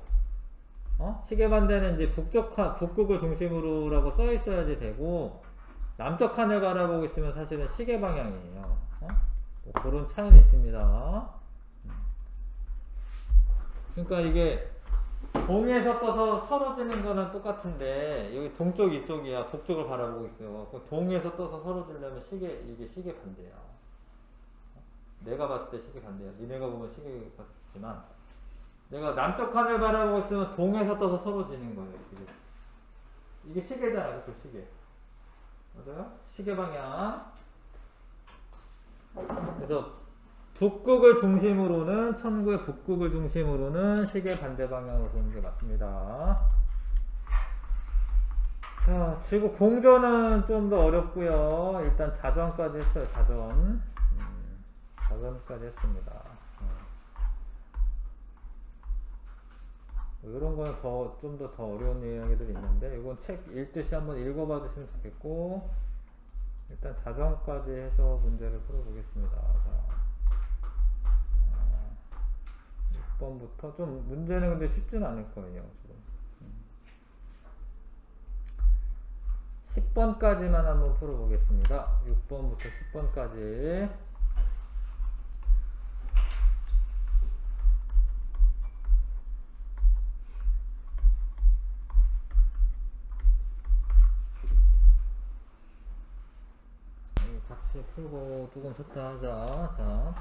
시계 반대는 이제 북극을 중심으로라고 써 있어야지 되고, 남쪽 하늘 바라보고 있으면 사실은 시계 방향이에요. 뭐 그런 차이는 있습니다. 그러니까 이게 동에서 떠서 서로 지는 거는 똑같은데, 여기 동쪽 이쪽이야. 북쪽을 바라보고 있어요. 그럼 동에서 떠서 서로 지려면 이게 시계 반대야. 내가 봤을 때 시계 반대야. 니네가 보면 시계 같지만, 내가 남쪽 하늘 바라보고 있으면 동에서 떠서 서로 지는 거예요. 이게 시계잖아. 그쵸? 시계. 맞아요? 시계 방향. 그래서 북극을 중심으로는, 천구의 북극을 중심으로는 시계 반대 방향으로 보는 게 맞습니다. 자, 지구 공전은 좀 더 어렵고요. 일단 자전까지 했어요. 자전까지 했습니다. 이런 거는 좀 더 어려운 이야기들이 있는데, 이건 책 읽듯이 한번 읽어봐 주시면 좋겠고, 일단 자전까지 해서 문제를 풀어보겠습니다. 자, 6번부터 좀 문제는 근데 쉽지는 않을 거예요. 지금 10번까지만 한번 풀어보겠습니다. 6번부터 10번까지. 같이 풀고 조금 쉬었다 하자.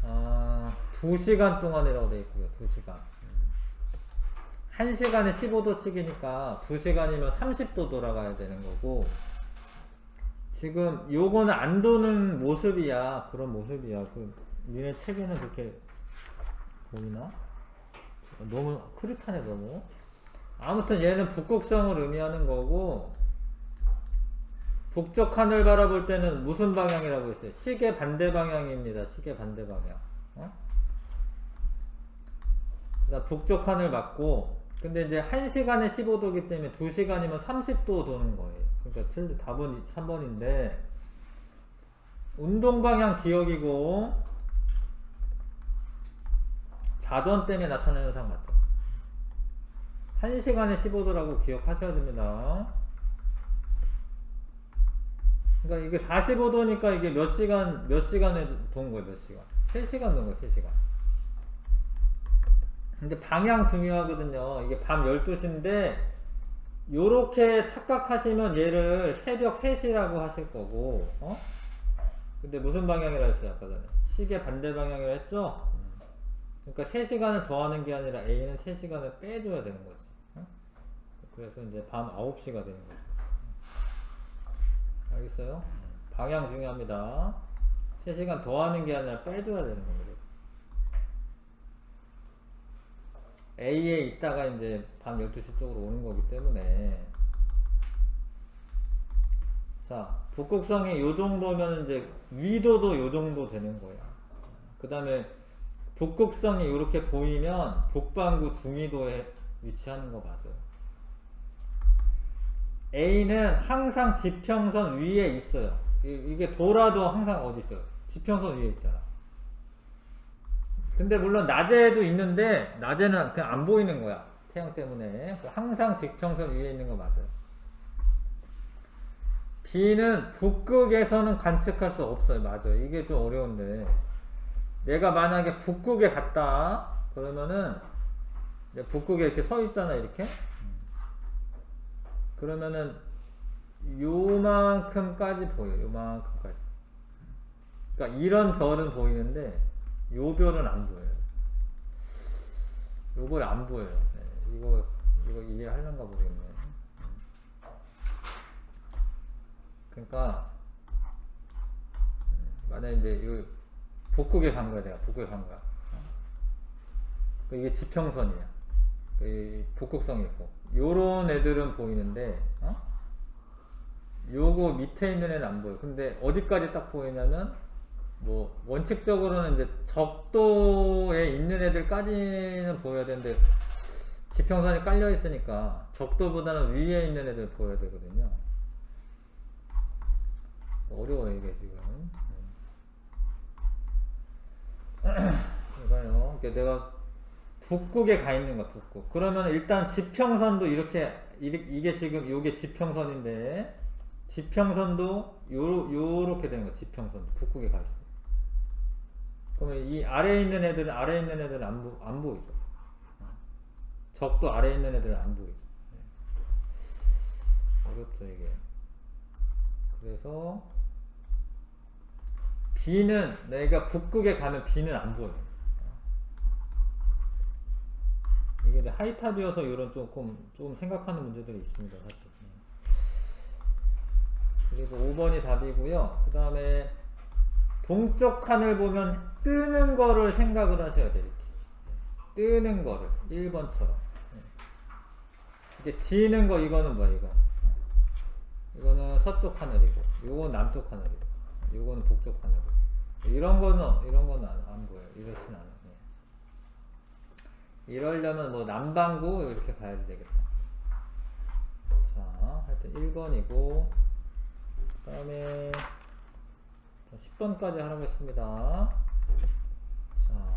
자, 2시간 동안이라고 되어 있고요. 2시간. 1시간에 15도씩이니까 2시간이면 30도 돌아가야 되는 거고, 지금 요거는 안 도는 모습이야. 그런 모습이야. 니네 책에는 그렇게 보이나? 너무 흐릿하네. 너무. 아무튼 얘는 북극성을 의미하는 거고, 북쪽 하늘 바라볼 때는 무슨 방향이라고 했어요? 시계 반대 방향입니다. 시계 반대 방향. 그다음 북쪽 하늘 맞고, 근데 이제 1시간에 15도기 때문에 2시간이면 30도 도는 거예요. 그러니까 답은 3번인데, 운동 방향 기억이고, 자전 때문에 나타나는 현상 맞죠? 1시간에 15도라고 기억하셔야 됩니다. 그러니까 이게 45도니까 이게 몇 시간에 도는 거예요, 몇 시간? 3시간 도는 거예요, 3시간. 근데 방향 중요하거든요. 이게 밤 12시인데, 요렇게 착각하시면 얘를 새벽 3시라고 하실 거고, 근데 무슨 방향이라 했어요, 아까 전에? 시계 반대 방향이라 했죠? 그러니까 3시간을 더하는 게 아니라 A는 3시간을 빼줘야 되는 거지. 그래서 이제 밤 9시가 되는 거죠. 알겠어요? 방향 중요합니다. 3시간 더 하는 게 아니라 빼줘야 되는 겁니다. A에 있다가 이제 밤 12시 쪽으로 오는 거기 때문에 자, 북극성이 요 정도면 이제 위도도 요 정도 되는 거야. 그 다음에 북극성이 이렇게 보이면 북반구 중위도에 위치하는 거 맞아요. A는 항상 지평선 위에 있어요. 이게 돌아도 항상 어디 있어요? 지평선 위에 있잖아. 근데 물론 낮에도 있는데 낮에는 그냥 안 보이는 거야. 태양 때문에. 항상 지평선 위에 있는 거 맞아요. B는 북극에서는 관측할 수 없어요. 맞아요. 이게 좀 어려운데 내가 만약에 북극에 갔다 그러면은 북극에 이렇게 서 있잖아. 이렇게 그러면은 요만큼까지 보여요. 요만큼까지. 그러니까 이런 별은 보이는데 요 별은 안 보여요. 요걸 안 보여요. 네, 이거 이해하려는가 모르겠네. 그러니까 만약에 이제 요 북극에 간 거야. 내가 북극에 간 거야. 이게 지평선이야. 북극성이 있고 요런 애들은 보이는데 요거 밑에 있는 애는 안 보여. 근데 어디까지 딱 보이냐면 뭐 원칙적으로는 이제 적도에 있는 애들까지는 보여야 되는데 지평선이 깔려 있으니까 적도보다는 위에 있는 애들 보여야 되거든요. 어려워요 이게 지금. 이거요. 내가 북극에 가 있는 거야. 북극. 그러면 일단 지평선도 이게 지금 요게 지평선인데 지평선도 요렇게 되는 거야. 지평선 북극에 가 있어. 그러면 이 아래에 있는 애들은 안 보이죠. 적도 아래에 있는 애들은 안 보이죠. 어렵죠 이게. 그래서 B는 내가 북극에 가면 B는 안 보여. 이게 이제 하이탑이어서 이런 조금 생각하는 문제들이 있습니다. 사실. 그리고 5번이 답이고요. 그 다음에 동쪽 하늘 보면 뜨는 거를 생각을 하셔야 돼요. 이렇게. 뜨는 거를 1번처럼. 이게 지는 거 이거는 뭐야 이거? 이거는 서쪽 하늘이고, 요건 남쪽 하늘이고, 요거는 북쪽 하늘이고. 이런 거는 안 보여요. 이렇진 않아요. 이러려면 뭐 남반구 이렇게 가야 되겠다. 자, 하여튼 1번이고, 그 다음에 10번까지 하라고 했습니다. 자,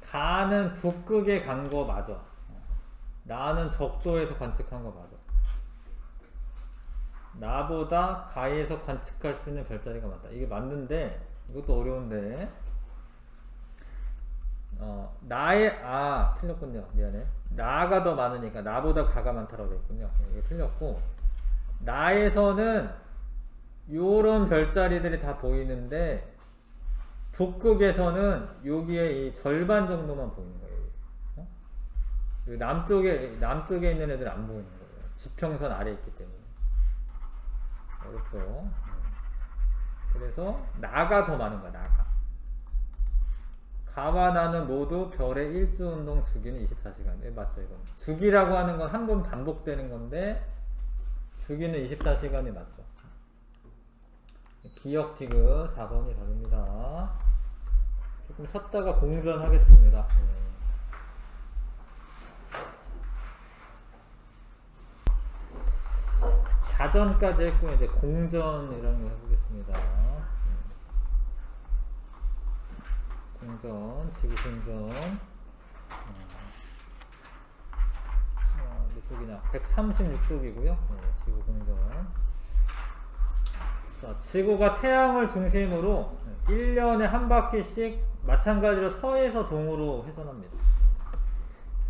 가는 북극에 간 거 맞아. 나는 적도에서 관측한 거 맞아. 나보다 가에서 관측할 수 있는 별자리가 맞다. 이게 맞는데 이것도 어려운데 틀렸군요. 미안해. 나가 더 많으니까 나보다 가가 많다라고 되었군요. 이게 틀렸고 나에서는 요런 별자리들이 다 보이는데 북극에서는 여기에 이 절반 정도만 보이는 거예요. 남쪽에 있는 애들 안 보이는 거예요. 지평선 아래에 있기 때문에. 어렵죠. 그래서 나가 더 많은 거야. 나가. 가와 나는 모두 별의 일주운동 주기는 24시간. 맞죠 이건. 주기라고 하는 건 한 번 반복되는 건데 주기는 24시간이 맞죠. 기억 티그 4번이 답입니다. 조금 쉬었다가 공전하겠습니다. 자전까지 했고 이제 공전이라는 거 해보겠습니다. 공전, 지구 공전. 몇 쪽이냐? 136쪽이고요. 지구 공전. 자, 지구가 태양을 중심으로 1년에 한 바퀴씩 마찬가지로 서에서 동으로 회전합니다.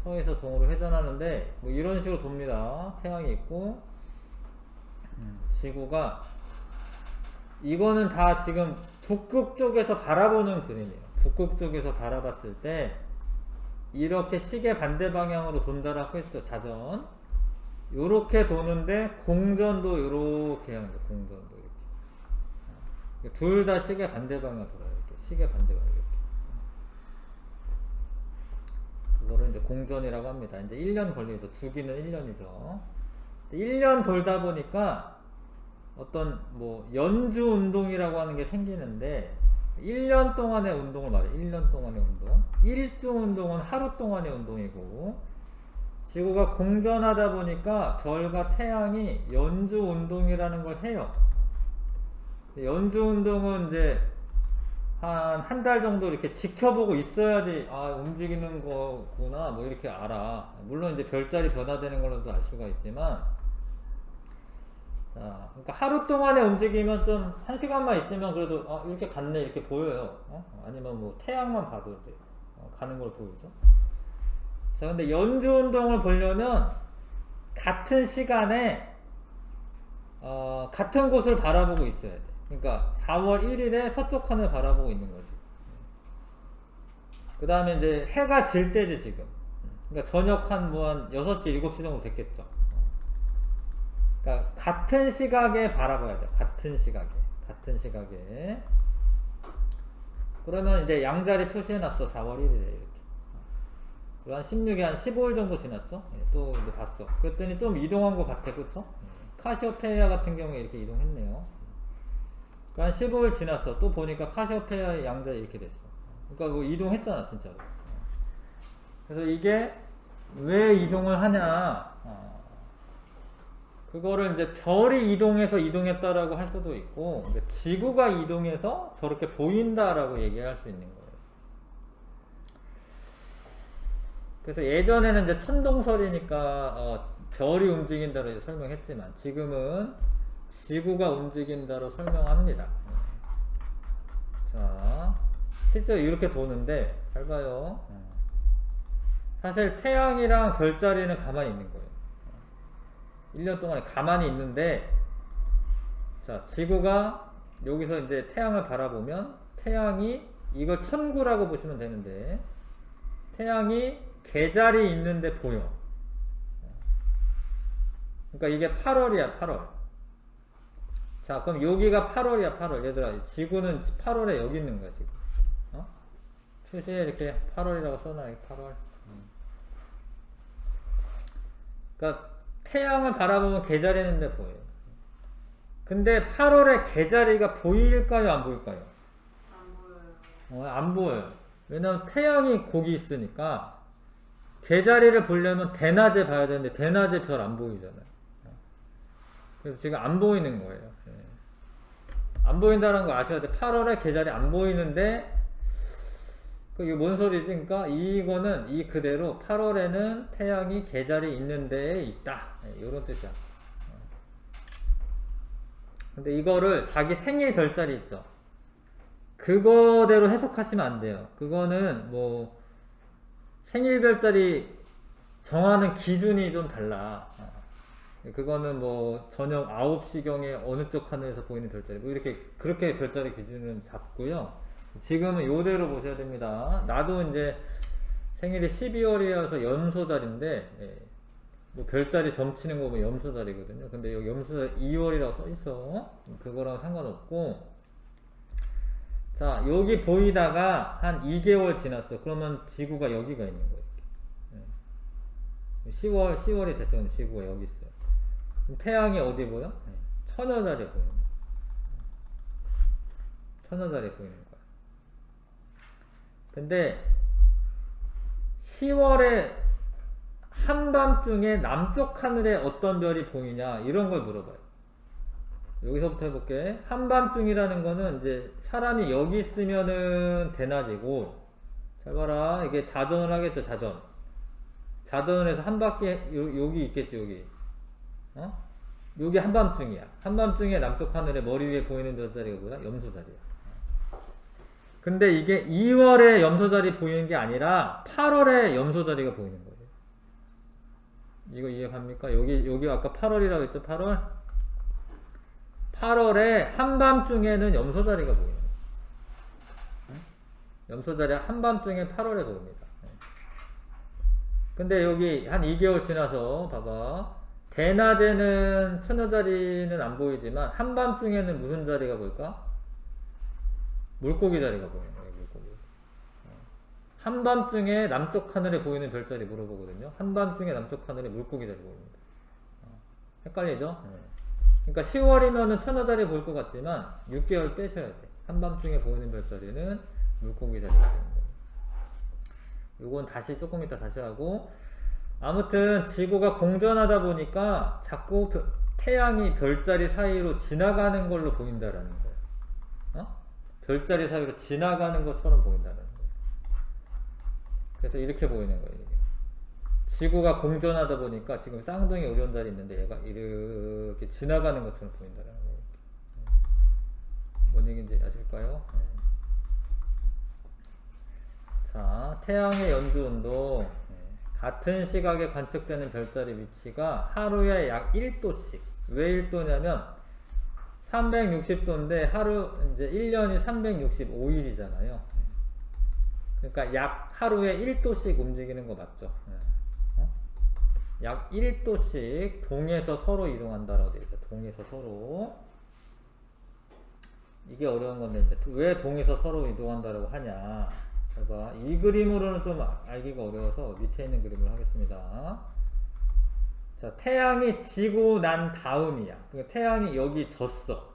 서에서 동으로 회전하는데 뭐 이런 식으로 돕니다. 태양이 있고 지구가 이거는 다 지금 북극 쪽에서 바라보는 그림이에요. 북극 쪽에서 바라봤을 때 이렇게 시계 반대 방향으로 돈다라고 했죠. 자전 요렇게 도는데 공전도 요렇게 하는 거예요. 공전도 이렇게 둘 다 시계 반대 방향 돌아요. 이렇게 시계 반대 방향 이렇게. 그거를 이제 공전이라고 합니다. 이제 1년 걸리죠. 주기는 1년이죠. 1년 돌다 보니까 어떤 뭐 연주 운동이라고 하는 게 생기는데 1년 동안의 운동을 말해요. 1년 동안의 운동. 일주 운동은 하루 동안의 운동이고 지구가 공전하다 보니까 별과 태양이 연주 운동이라는 걸 해요. 연주 운동은 이제 한 달 정도 이렇게 지켜보고 있어야지 아 움직이는 거구나 뭐 이렇게 알아. 물론 이제 별자리 변화되는 걸로도 알 수가 있지만 자 그러니까 하루 동안에 움직이면 좀 1시간만 있으면 그래도 아 이렇게 갔네 이렇게 보여요. 아니면 뭐 태양만 봐도 이제 가는 걸 보이죠. 자 근데 연주 운동을 보려면 같은 시간에 같은 곳을 바라보고 있어야 돼. 그러니까 4월 1일에 서쪽 하늘 바라보고 있는 거지. 그 다음에 이제 해가 질 때지 지금. 그러니까 저녁 한 6시 7시 정도 됐겠죠. 그러니까 같은 시각에 바라봐야 돼. 같은 시각에. 그러면 이제 양자리 표시해놨어. 4월 1일에 이렇게. 그리고 한 16일 한 15일 정도 지났죠. 또 이제 봤어. 그랬더니 좀 이동한 것 같아. 그쵸? 카시오페이아 같은 경우에 이렇게 이동했네요. 한 15일 지났어. 또 보니까 카시오페이아의 양자리 이렇게 됐어. 그러니까 뭐 이동했잖아 진짜로. 그래서 이게 왜 이동을 하냐 그거를 이제 별이 이동해서 이동했다라고 할 수도 있고 지구가 이동해서 저렇게 보인다라고 얘기할 수 있는 거예요. 그래서 예전에는 이제 천동설이니까 별이 움직인다로 설명했지만 지금은 지구가 움직인다로 설명합니다. 자, 실제로 이렇게 도는데 잘 봐요. 사실 태양이랑 별자리는 가만히 있는 거예요. 1년 동안에 가만히 있는데 자, 지구가 여기서 이제 태양을 바라보면 태양이 이걸 천구라고 보시면 되는데 태양이 개자리 있는데 보여. 그러니까 이게 8월이야 8월. 자 그럼 여기가 8월이야 8월. 얘들아 지구는 8월에 여기 있는 거야 지금. 표시에 이렇게 8월이라고 써놔. 8월. 그러니까 태양을 바라보면 개자리 있는데 보여요. 근데 8월에 개자리가 보일까요 안 보일까요? 안 보여요. 안 보여요. 왜냐면 태양이 거기 있으니까 개자리를 보려면 대낮에 봐야 되는데 대낮에 별 안 보이잖아요. 그래서 지금 안 보이는 거예요. 안 보인다는 거 아셔야 돼. 8월에 계절이 안 보이는데 이게 뭔 소리지? 그러니까 이거는 이 그대로 8월에는 태양이 계절이 있는 데에 있다. 이런 뜻이야. 근데 이거를 자기 생일 별자리 있죠. 그거대로 해석하시면 안 돼요. 그거는 뭐 생일 별자리 정하는 기준이 좀 달라. 그거는 뭐 저녁 9시경에 어느 쪽 하늘에서 보이는 별자리 뭐 이렇게 그렇게 별자리 기준은 잡고요. 지금은 요대로 보셔야 됩니다. 나도 이제 생일이 12월이어서 염소자리인데 뭐 별자리 점치는 거 보면 염소자리거든요. 근데 여기 염소자리 2월이라고 써있어. 그거랑 상관없고 자 여기 보이다가 한 2개월 지났어. 그러면 지구가 여기가 있는 거예요. 10월이 됐으면 지구가 여기 있어요. 그럼 태양이 어디 보여? 처녀자리에 보이는 거야. 처녀자리에 보이는 거야. 근데 10월에 한밤중에 남쪽 하늘에 어떤 별이 보이냐 이런 걸 물어봐요. 여기서부터 해볼게. 한밤중이라는 거는 이제 사람이 여기 있으면은 대낮이고 잘 봐라. 이게 자전을 하겠죠. 자전을 해서 한 바퀴 여기 있겠지. 여기 여기 한밤중이야. 한밤중에 남쪽 하늘에 머리 위에 보이는 별자리가 뭐야? 염소자리야. 근데 이게 2월에 염소자리 보이는 게 아니라 8월에 염소자리가 보이는 거예요. 이거 이해갑니까? 여기 아까 8월이라고 했죠? 8월에 한밤중에는 염소자리가 보여요. 염소자리 한밤중에 8월에 보입니다. 근데 여기 한 2개월 지나서 봐봐. 대낮에는 처녀자리는 안 보이지만 한밤중에는 무슨 자리가 보일까? 물고기 자리가 보이는 거예요. 물고기. 한밤중에 남쪽 하늘에 보이는 별자리 물어보거든요. 한밤중에 남쪽 하늘에 물고기 자리 보입니다. 헷갈리죠? 그러니까 10월이면은 천여자리 보일 것 같지만 6개월 빼셔야 돼. 한밤중에 보이는 별자리는 물고기 자리가 되는 거예요. 요건 다시 조금 이따 다시 하고, 아무튼 지구가 공전하다 보니까 자꾸 태양이 별자리 사이로 지나가는 걸로 보인다라는 거예요. 어? 별자리 사이로 지나가는 것처럼 보인다라는 거예요. 그래서 이렇게 보이는 거예요. 이게. 지구가 공전하다 보니까 지금 쌍둥이 오리온 자리 있는데 얘가 이렇게 지나가는 것처럼 보인다라는 거예요. 뭔 얘기인지 아실까요? 네. 자, 태양의 연주 운동. 같은 시각에 관측되는 별자리 위치가 하루에 약 1도씩. 왜 1도냐면 360도인데 하루 이제 1년이 365일이잖아요. 그러니까 약 하루에 1도씩 움직이는 거 맞죠? 약 1도씩 동에서 서로 이동한다라고 되어 있어요. 동에서 서로. 이게 어려운 건데 이제 왜 동에서 서로 이동한다라고 하냐? 봐. 이 그림으로는 좀 알기가 어려워서 밑에 있는 그림을 하겠습니다. 자, 태양이 지고 난 다음이야. 그러니까 태양이 여기 졌어.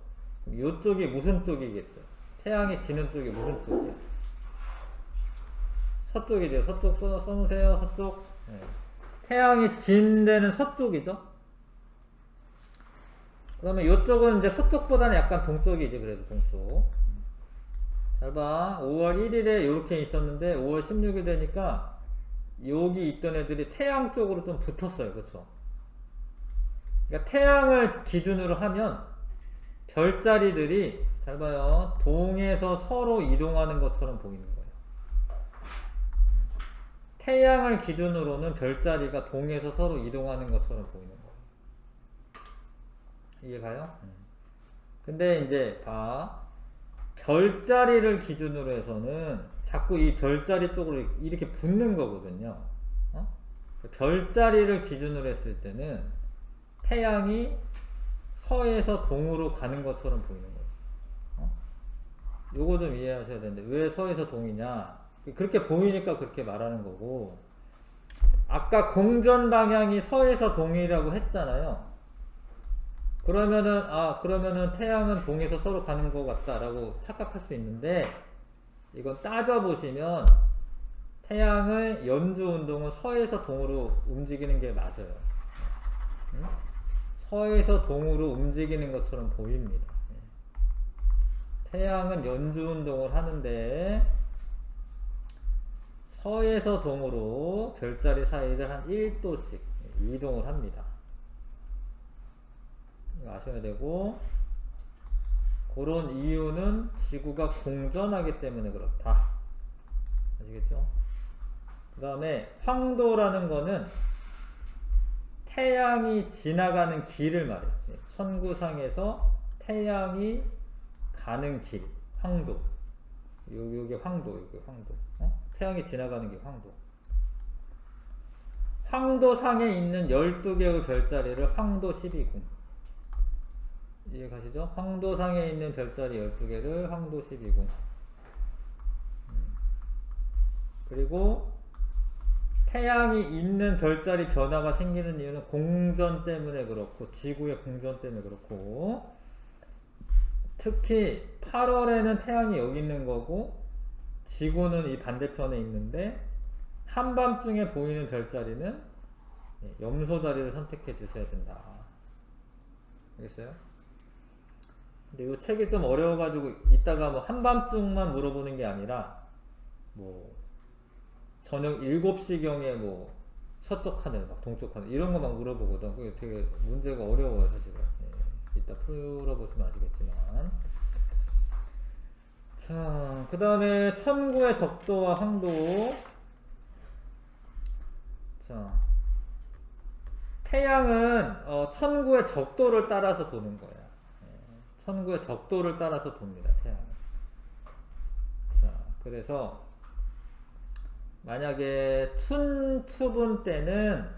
이쪽이 무슨 쪽이겠어요? 태양이 지는 쪽이 무슨 쪽이야? 서쪽이죠. 서쪽 써놓으세요. 서쪽. 네. 태양이 진 데는 서쪽이죠. 그러면 이쪽은 이제 서쪽보다는 약간 동쪽이지. 그래도 동쪽. 잘 봐. 5월 1일에 이렇게 있었는데 5월 16일 되니까 여기 있던 애들이 태양 쪽으로 좀 붙었어요. 그쵸? 그러니까 태양을 기준으로 하면 별자리들이 잘 봐요. 동에서 서로 이동하는 것처럼 보이는 거예요. 태양을 기준으로는 별자리가 동에서 서로 이동하는 것처럼 보이는 거예요. 이해가요? 근데 이제 봐. 별자리를 기준으로 해서는 자꾸 이 별자리 쪽으로 이렇게 붙는 거거든요. 어? 별자리를 기준으로 했을 때는 태양이 서에서 동으로 가는 것처럼 보이는 거죠. 어? 요거 좀 이해하셔야 되는데 왜 서에서 동이냐? 그렇게 보이니까 그렇게 말하는 거고, 아까 공전 방향이 서에서 동이라고 했잖아요. 그러면은 태양은 동에서 서로 가는 것 같다라고 착각할 수 있는데, 이건 따져보시면 태양의 연주 운동은 서에서 동으로 움직이는 게 맞아요. 응? 서에서 동으로 움직이는 것처럼 보입니다. 태양은 연주 운동을 하는데 서에서 동으로 별자리 사이를 한 1도씩 이동을 합니다. 아셔야 되고, 그런 이유는 지구가 공전하기 때문에 그렇다. 아시겠죠? 그 다음에 황도라는 거는 태양이 지나가는 길을 말해요. 천구상에서 태양이 가는 길, 황도. 요게 황도, 요게 황도. 태양이 지나가는 길, 황도. 황도상에 있는 12개의 별자리를 황도 12궁. 이해 가시죠? 황도상에 있는 별자리 12개를 황도 12궁. 그리고 태양이 있는 별자리 변화가 생기는 이유는 공전 때문에 그렇고, 지구의 공전 때문에 그렇고, 특히 8월에는 태양이 여기 있는 거고 지구는 이 반대편에 있는데, 한밤중에 보이는 별자리는 염소 자리를 선택해 주셔야 된다. 알겠어요? 근데 이 책이 좀 어려워가지고 이따가 뭐 한밤중만 물어보는 게 아니라 뭐 저녁 7시경에 뭐 서쪽 하늘, 막 동쪽 하늘 이런 거 막 물어보거든. 그게 되게 문제가 어려워요, 사실은. 이따 풀어보시면 아시겠지만. 자, 그 다음에 천구의 적도와 황도. 자, 태양은 천구의 적도를 따라서 도는 거야. 천구의 적도를 따라서 돕니다, 태양은. 자, 그래서 만약에 춘추분 때는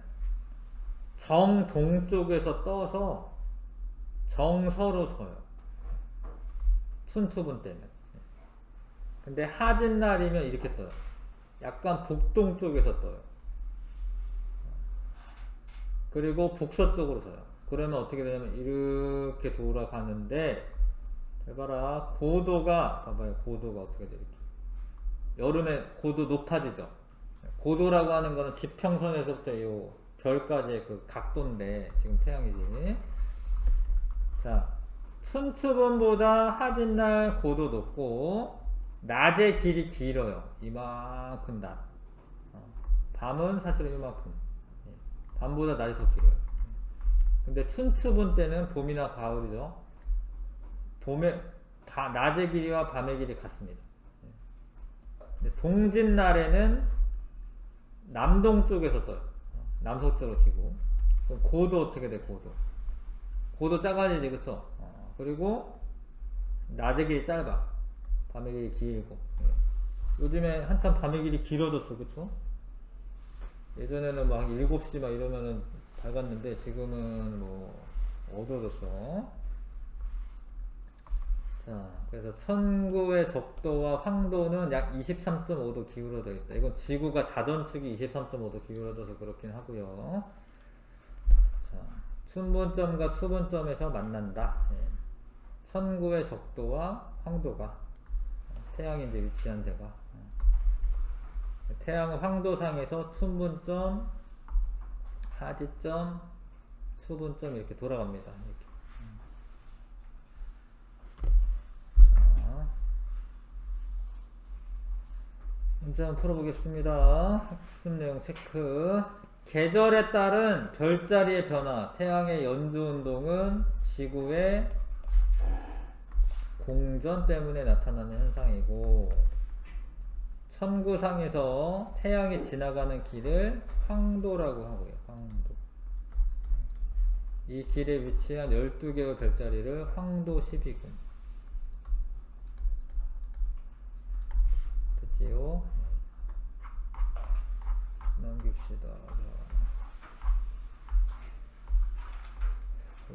정동쪽에서 떠서 정서로 져요. 춘추분 때는. 근데 하진날이면 이렇게 떠요. 약간 북동쪽에서 떠요. 그리고 북서쪽으로 져요. 그러면 어떻게 되냐면 이렇게 돌아가는데, 잘 봐라. 고도가, 봐봐요. 고도가 어떻게 돼, 이렇게. 여름에 고도 높아지죠. 고도라고 하는 거는 지평선에서부터 요 별까지의 그 각도인데, 지금 태양이지. 자, 춘추분보다 하진날 고도 높고, 낮의 길이 길어요. 이만큼 낮. 밤은 사실은 이만큼. 밤보다 낮이 더 길어요. 근데 춘추분 때는 봄이나 가을이죠. 봄에 낮의 길이와 밤의 길이 같습니다. 근데 동짓날에는 남동쪽에서 떠요. 남서쪽으로 지고. 그럼 고도 어떻게 돼? 고도 작아지지, 그쵸? 그리고 낮의 길이 짧아. 밤의 길이 길고. 요즘에 한참 밤의 길이 길어졌어, 그쵸? 예전에는 막 7시 막 이러면은 밝았는데 지금은 뭐 어두워졌어. 자, 그래서 천구의 적도와 황도는 약 23.5도 기울어져 있다. 이건 지구가 자전축이 23.5도 기울어져서 그렇긴 하고요. 자, 춘분점과 추분점에서 만난다. 천구의 적도와 황도가, 태양이 이제 위치한 데가, 태양은 황도상에서 춘분점, 하지점, 추분점 이렇게 돌아갑니다. 이렇게. 자, 문제 한번 풀어보겠습니다. 학습 내용 체크. 계절에 따른 별자리의 변화, 태양의 연주운동은 지구의 공전 때문에 나타나는 현상이고, 천구상에서 태양이 지나가는 길을 황도라고 하고요. 황도. 이 길에 위치한 12개의 별자리를 황도 12군. 됐지요? 넘깁시다.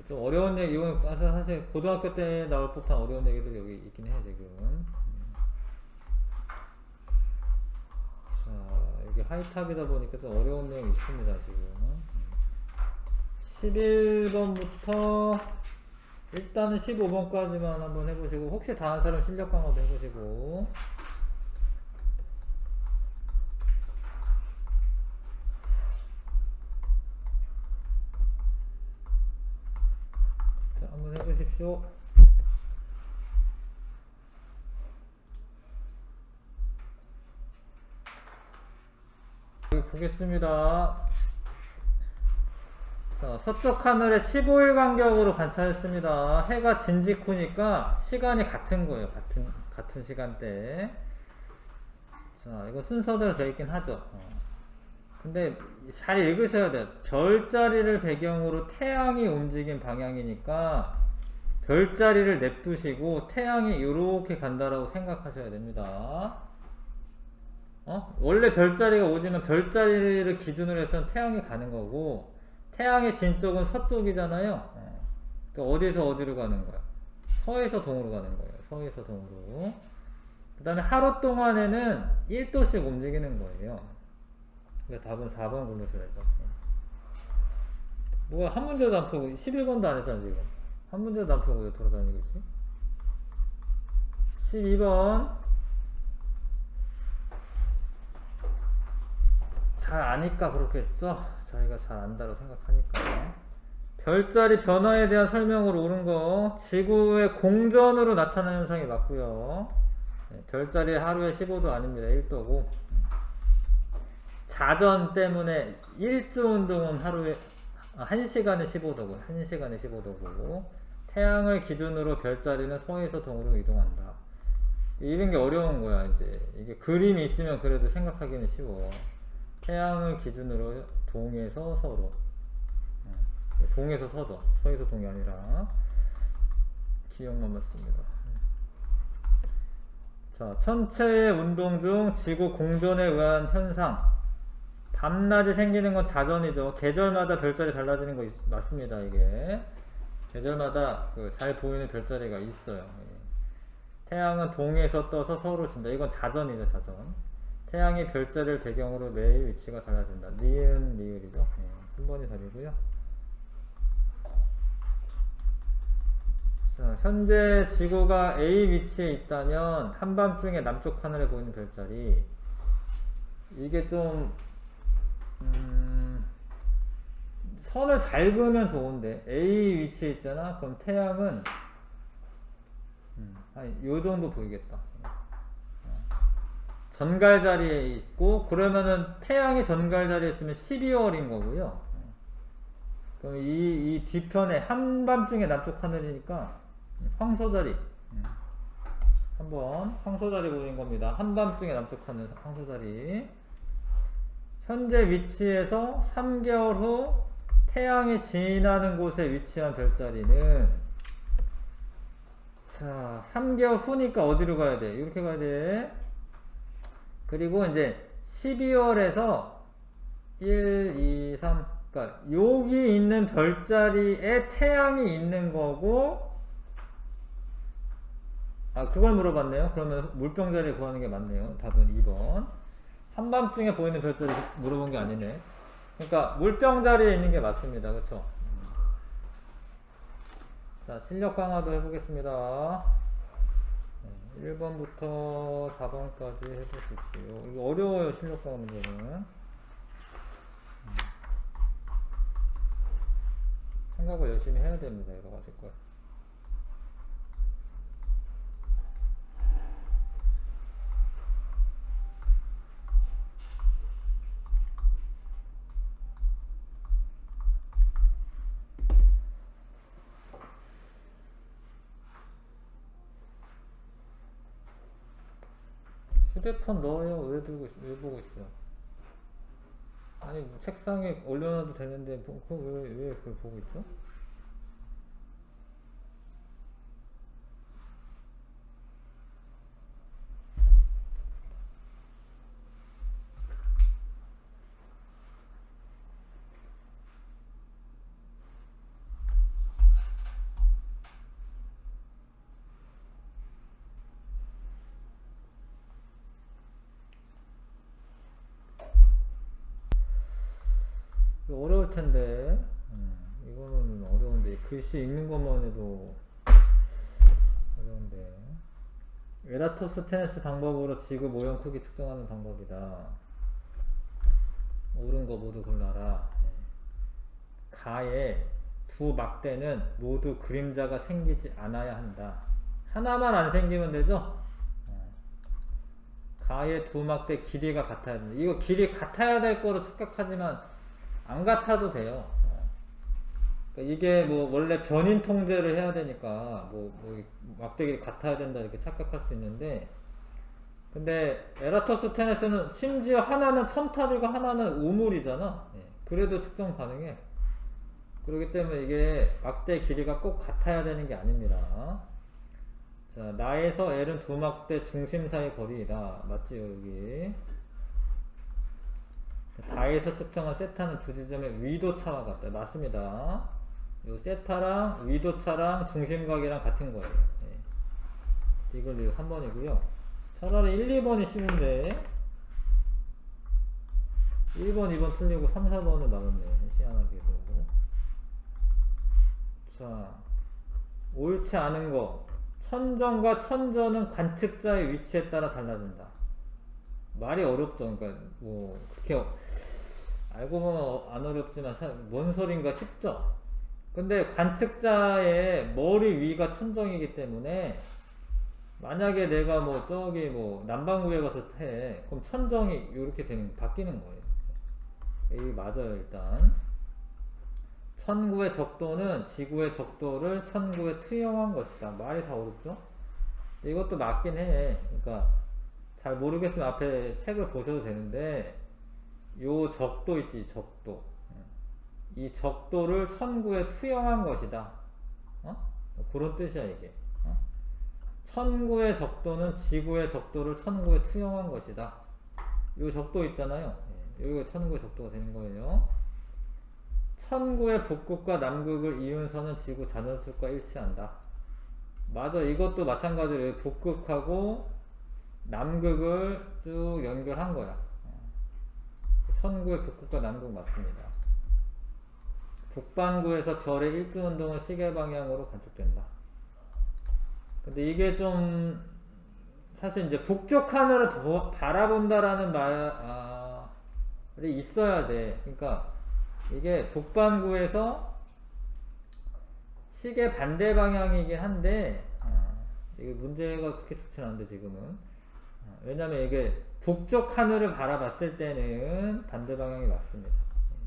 좀 어려운 얘기, 이건 사실 고등학교 때 나올 법한 어려운 얘기들이 여기 있긴 해, 지금. 자, 여기 하이탑이다 보니까 좀 어려운 내용이 있습니다, 지금. 11번부터 일단은 15번까지만 한번 해보시고, 혹시 다 한 사람 실력 강화도 해보시고. 자, 한번 해보십시오. 여기 보겠습니다. 자, 서쪽 하늘에 15일 간격으로 관찰했습니다. 해가 진 직후니까 시간이 같은 거예요. 같은 시간대. 자, 이거 순서대로 되어 있긴 하죠. 근데 잘 읽으셔야 돼요. 별자리를 배경으로 태양이 움직인 방향이니까 별자리를 냅두시고 태양이 이렇게 간다라고 생각하셔야 됩니다. 원래 별자리가 오지만 별자리를 기준으로 해서는 태양이 가는 거고, 태양의 진 쪽은 서쪽이잖아요. 그러니까 어디서 어디로 가는 거야? 서에서 동으로 가는 거예요. 서에서 동으로. 그 다음에 하루 동안에는 1도씩 움직이는 거예요. 그러니까 답은 4번 고르셔야죠. 뭐야, 한 문제도 안 풀고 11번도 안 했잖아 지금. 한 문제도 안 풀고 왜 돌아다니고 있지? 12번. 잘 아니까 그렇게 했죠? 자기가 잘 안다고 생각하니까. 별자리 변화에 대한 설명으로 옳은 거, 지구의 공전으로 나타나는 현상이 맞고요. 별자리 하루에 15도 아닙니다. 1도고. 자전 때문에 일주 운동은 하루에 1시간에 15도고 1시간에 15도고, 태양을 기준으로 별자리는 서에서 동으로 이동한다. 이런 게 어려운 거야. 이제 이게 그림이 있으면 그래도 생각하기는 쉬워. 태양을 기준으로 동에서 서로, 동에서 서도, 서에서 동이 아니라. 기억만 맞습니다. 자, 천체의 운동 중 지구 공전에 의한 현상. 밤낮이 생기는 건 자전이죠. 계절마다 별자리 달라지는 거 맞습니다. 이게 계절마다 잘 보이는 별자리가 있어요. 태양은 동에서 떠서 서로 진다. 이건 자전이죠. 자전. 태양의 별자리를 배경으로 매일 위치가 달라진다. 니은, 리을이죠. 3번이 답이고요. 현재 지구가 A 위치에 있다면 한밤중에 남쪽 하늘에 보이는 별자리, 이게 좀 선을 잘 그으면 좋은데 A 위치에 있잖아. 그럼 태양은 한 요 정도 보이겠다. 전갈 자리에 있고, 그러면은 태양이 전갈 자리에 있으면 12월인 거고요. 그럼 이 뒤편에 한밤중에 남쪽 하늘이니까 황소자리, 한번 황소자리 보인 겁니다. 한밤중에 남쪽 하늘 황소자리. 현재 위치에서 3개월 후 태양이 지나는 곳에 위치한 별자리는, 자, 3개월 후니까 어디로 가야 돼? 이렇게 가야 돼. 그리고 이제 12월에서 1, 2, 3, 그러니까 여기 있는 별자리에 태양이 있는 거고, 그걸 물어봤네요. 그러면 물병자리 구하는 게 맞네요. 답은 2번. 한밤중에 보이는 별자리 물어본 게 아니네. 그러니까 물병자리에 있는 게 맞습니다. 그쵸? 자, 실력 강화도 해보겠습니다. 1번부터 4번까지 해보십시오. 이거 어려워요, 실력 강화 문제는. 생각을 열심히 해야 됩니다. 여러 가지 걸. 휴대폰 넣어요. 왜 들고 있어? 왜 보고 있어요? 아니, 뭐 책상에 올려놔도 되는데 왜 그걸 보고 있죠? 이거 어려울 텐데. 이거는 어려운데, 글씨 읽는 것만 해도 어려운데. 에라토스테네스 방법으로 지구 모형 크기 측정하는 방법이다. 옳은 거 모두 골라라. 가에 두 막대는 모두 그림자가 생기지 않아야 한다. 하나만 안 생기면 되죠? 가의 두 막대 길이가 같아야 된다. 이거 길이 같아야 될 거로 착각하지만 안 같아도 돼요. 그러니까 이게 뭐 원래 변인 통제를 해야 되니까 뭐 막대 길이 같아야 된다 이렇게 착각할 수 있는데, 근데 에라토스테네스는 심지어 하나는 첨탑이고 하나는 우물이잖아. 그래도 측정 가능해. 그렇기 때문에 이게 막대 길이가 꼭 같아야 되는 게 아닙니다. 자, 나에서 L은 두 막대 중심 사이 거리이다. 맞지요, 여기? 다에서 측정한 세타는 두 지점의 위도차와 같다. 맞습니다. 요 세타랑 위도차랑 중심각이랑 같은 거예요. 이걸 3번이고요. 차라리 1, 2번이 쉬운데 1번, 2번 틀리고 3, 4번은 나왔네. 희한하게도. 자, 옳지 않은 거. 천정과 천전은 관측자의 위치에 따라 달라진다. 말이 어렵죠. 그러니까 뭐 그렇게 알고 보면 안 어렵지만 뭔 소린가 싶죠. 근데 관측자의 머리 위가 천정이기 때문에 만약에 내가 뭐 저기 뭐 남반구에 가서 해, 그럼 천정이 이렇게 바뀌는 거예요. 이게 맞아요. 일단 천구의 적도는 지구의 적도를 천구에 투영한 것이다. 말이 다 어렵죠? 이것도 맞긴 해. 그러니까 잘 모르겠으면 앞에 책을 보셔도 되는데, 요 적도 있지, 적도. 이 적도를 천구에 투영한 것이다. 그런 뜻이야, 이게. 천구의 적도는 지구의 적도를 천구에 투영한 것이다. 요 적도 있잖아요. 여기가 천구의 적도가 되는 거예요. 천구의 북극과 남극을 이은 선은 지구 자전축과 일치한다. 맞아. 이것도 마찬가지로 북극하고 남극을 쭉 연결한 거야. 천구의 북극과 남극 맞습니다. 북반구에서 별의 일주운동은 시계 방향으로 관측된다. 근데 이게 좀 사실 이제 북쪽 하늘을 바라본다라는 말이 있어야 돼. 그러니까 이게 북반구에서 시계 반대 방향이긴 한데 이게 문제가 그렇게 좋진 않은데 지금은 왜냐면 이게 북쪽 하늘을 바라봤을 때는 반대 방향이 맞습니다.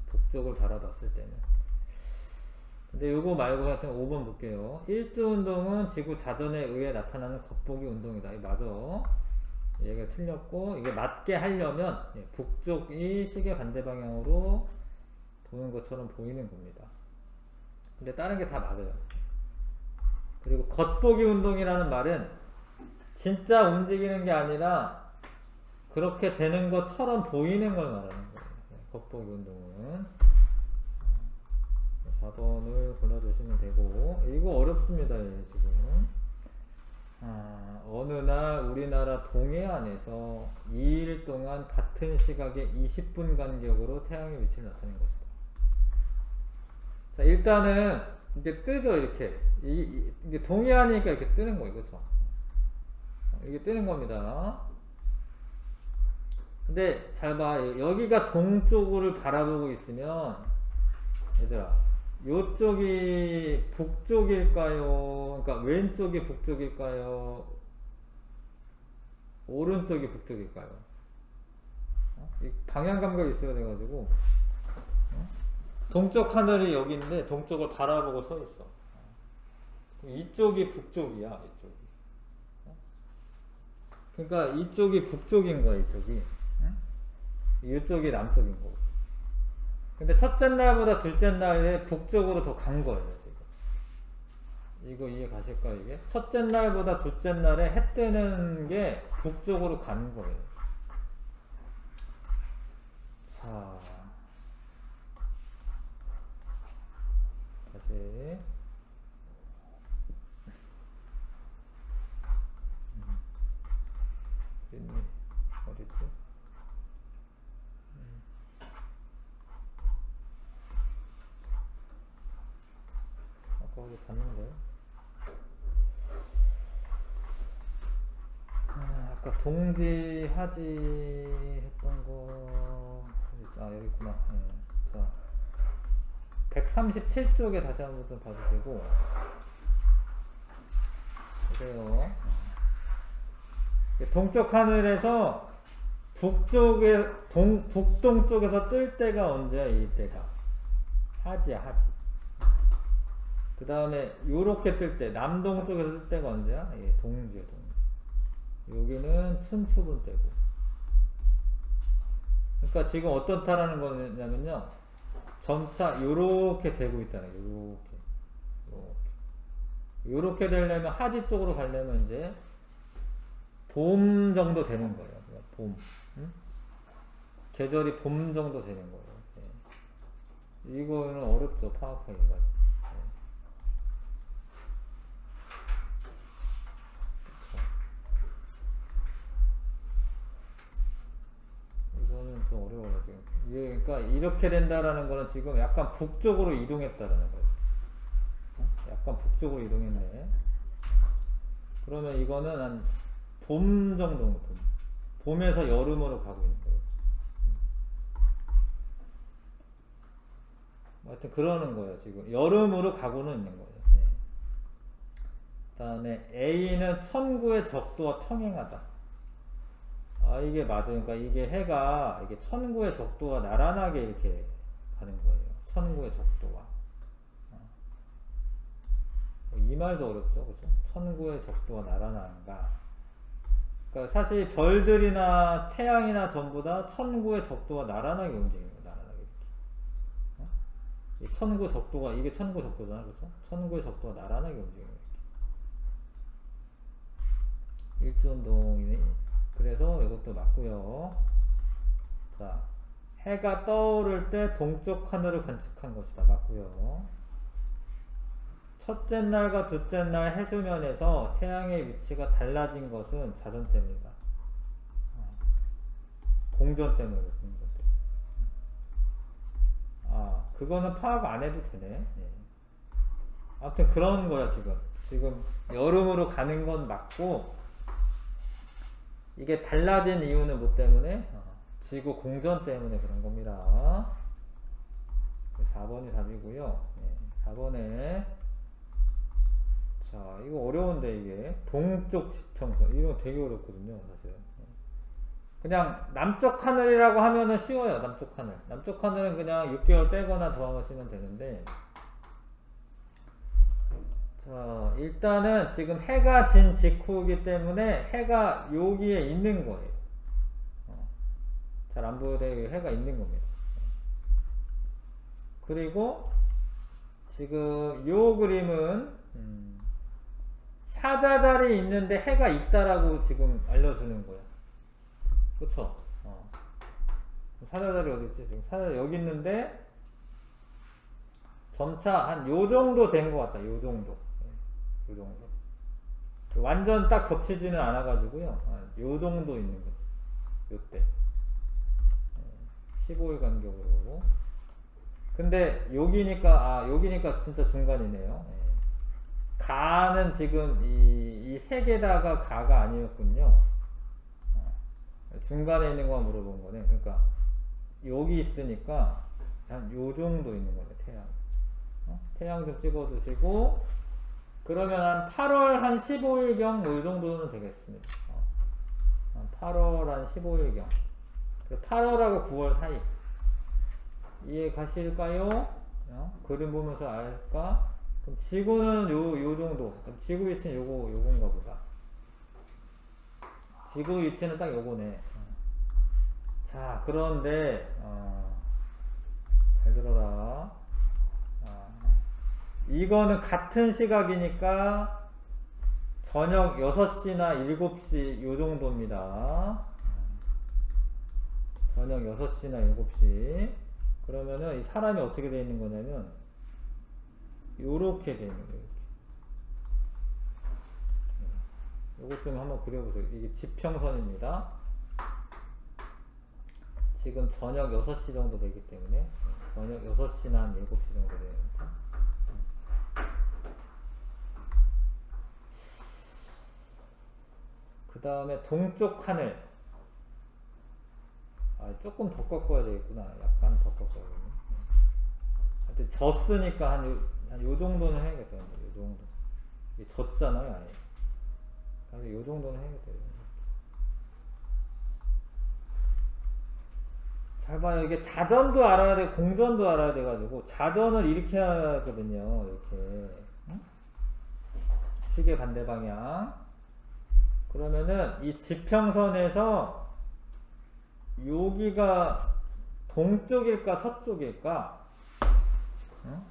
북쪽을 바라봤을 때는. 근데 요거 말고 같은 5번 볼게요. 일주운동은 지구 자전에 의해 나타나는 겉보기 운동이다. 이 맞아. 얘가 틀렸고 이게 맞게 하려면 북쪽이 시계 반대 방향으로 도는 것처럼 보이는 겁니다. 근데 다른 게 다 맞아요. 그리고 겉보기 운동이라는 말은 진짜 움직이는 게 아니라 그렇게 되는 것처럼 보이는 걸 말하는 거예요. 겉보기 운동은 4번을 골라주시면 되고 이거 어렵습니다. 지금 어느 날 우리나라 동해안에서 2일 동안 같은 시각에 20분 간격으로 태양의 위치를 나타낸 것이다. 자, 일단은 이게 뜨죠. 이렇게 이게 동해안이니까 이렇게 뜨는 거예요. 그렇죠? 이게 뜨는 겁니다. 근데 잘 봐. 여기가 동쪽을 바라보고 있으면 얘들아 요쪽이 북쪽일까요? 그러니까 왼쪽이 북쪽일까요? 오른쪽이 북쪽일까요? 이 방향 감각이 있어야 돼가지고 동쪽 하늘이 여기 있는데 동쪽을 바라보고 서 있어. 이쪽이 북쪽이야. 이쪽이. 그러니까 이쪽이 북쪽인 거야. 이쪽이. 이쪽이 남쪽인 거고. 근데 첫째 날보다 둘째 날에 북쪽으로 더 간 거예요. 지금. 이거 이해 가실까 이게? 첫째 날보다 둘째 날에 해 뜨는 게 북쪽으로 간 거예요. 자. 다시 어딨지? 아까 어디 봤는데 아까 동지 하지 했던 거 여기 있구나. 자 137쪽에 다시 한번 좀 봐주시고 보세요. 동쪽 하늘에서 북동 쪽에서 뜰 때가 언제야? 이 때가 하지야. 하지. 그 다음에 요렇게 뜰 때 남동 쪽에서 뜰 때가 언제야? 예, 동지야. 동지. 여기는 춘추분 때고. 그러니까 지금 어떻다라는 거냐면요, 점차 요렇게 되고 있다는. 요렇게 되려면 하지 쪽으로 가려면 이제 봄 정도 되는 거예요. 봄. 응? 계절이 봄 정도 되는 거예요. 네. 이거는 어렵죠. 파악하기가. 네. 이거는 좀 어려워요. 지금. 그러니까 이렇게 된다라는 거는 지금 약간 북쪽으로 이동했다라는 거예요. 약간 북쪽으로 이동했네. 그러면 이거는 한 봄 정도, 봄에서 여름으로 가고 있는 거예요. 하여튼 그러는 거예요. 지금 여름으로 가고는 있는 거예요. 네. 그 다음에 A는 천구의 적도와 평행하다. 이게 맞아요. 그러니까 이게 해가 이게 천구의 적도와 나란하게 이렇게 가는 거예요. 천구의 적도와. 이 말도 어렵죠, 그죠? 천구의 적도와 나란한가. 그러니까 사실 별들이나 태양이나 전부 다 천구의 적도와 나란하게 움직이는 거예요. 나란하게 이렇게. 이 천구 적도가 이게 천구 적도잖아, 그렇죠? 천구의 적도가 나란하게 움직이는 거예요. 일주운동이니. 그래서 이것도 맞고요. 자, 해가 떠오를 때 동쪽 하늘을 관측한 것이다. 맞고요. 첫째 날과 둘째 날 해수면에서 태양의 위치가 달라진 것은 자전 때문이다. 공전 때문에. 그거는 파악 안 해도 되네. 네. 아무튼 그런 거야 지금. 지금 여름으로 가는 건 맞고, 이게 달라진 이유는 뭐 때문에? 지구 공전 때문에 그런 겁니다. 4번이 답이고요. 4번에 자, 이거 어려운데 이게 동쪽 지평선 이런 거 되게 어렵거든요, 사실. 그냥 남쪽 하늘이라고 하면은 쉬워요. 남쪽 하늘. 남쪽 하늘은 그냥 6개월 빼거나 더하시면 되는데, 자, 일단은 지금 해가 진 직후이기 때문에 해가 여기에 있는 거예요. 잘 안 보여도 해가 있는 겁니다. 그리고 지금 요 그림은 사자자리에 있는데 해가 있다라고 지금 알려주는 거야. 그쵸? 사자자리 어디 있지? 지금 사자자리 여기 있는데 점차 한 요 정도 된 것 같다. 요 정도. 요 정도. 완전 딱 겹치지는 않아 가지고요. 요 정도 있는 거지. 요때. 15일 간격으로. 근데 여기니까 여기니까 진짜 중간이네요. 가는 지금 이 세 개다가 가가 아니었군요. 중간에 있는 거만 물어본 거네. 그러니까 여기 있으니까 한 요 정도 있는 거네. 태양. 태양 좀 찍어주시고, 그러면 한 8월 한 15일경 뭐 이 정도는 되겠습니다. 8월 한 15일경. 8월하고 9월 사이. 이해 가실까요? 그림 보면서 알까? 그럼 지구는 요 정도. 그럼 지구 위치는 요건가 보다. 지구 위치는 딱 요거네. 자, 그런데, 잘 들어라. 이거는 같은 시각이니까 저녁 6시나 7시 요 정도입니다. 저녁 6시나 7시. 그러면은 이 사람이 어떻게 되어 있는 거냐면 요렇게 되어 있는 거예요. 요것 좀 한번 그려보세요. 이게 지평선입니다. 지금 저녁 6시 정도 되기 때문에 저녁 6시나 한 7시 정도 되니까 그 다음에 동쪽 하늘. 조금 더 꺾어야 되겠구나. 약간 더 꺾어야 되겠네. 하여튼 졌으니까 한 요 정도는 해야겠다. 요 정도. 이게 졌잖아요, 아예. 그래서 요 정도는 해야겠다. 잘 봐요. 이게 자전도 알아야 돼, 공전도 알아야 돼가지고, 자전을 이렇게 하거든요. 이렇게. 응? 시계 반대 방향. 그러면은 이 지평선에서 여기가 동쪽일까 서쪽일까? 응?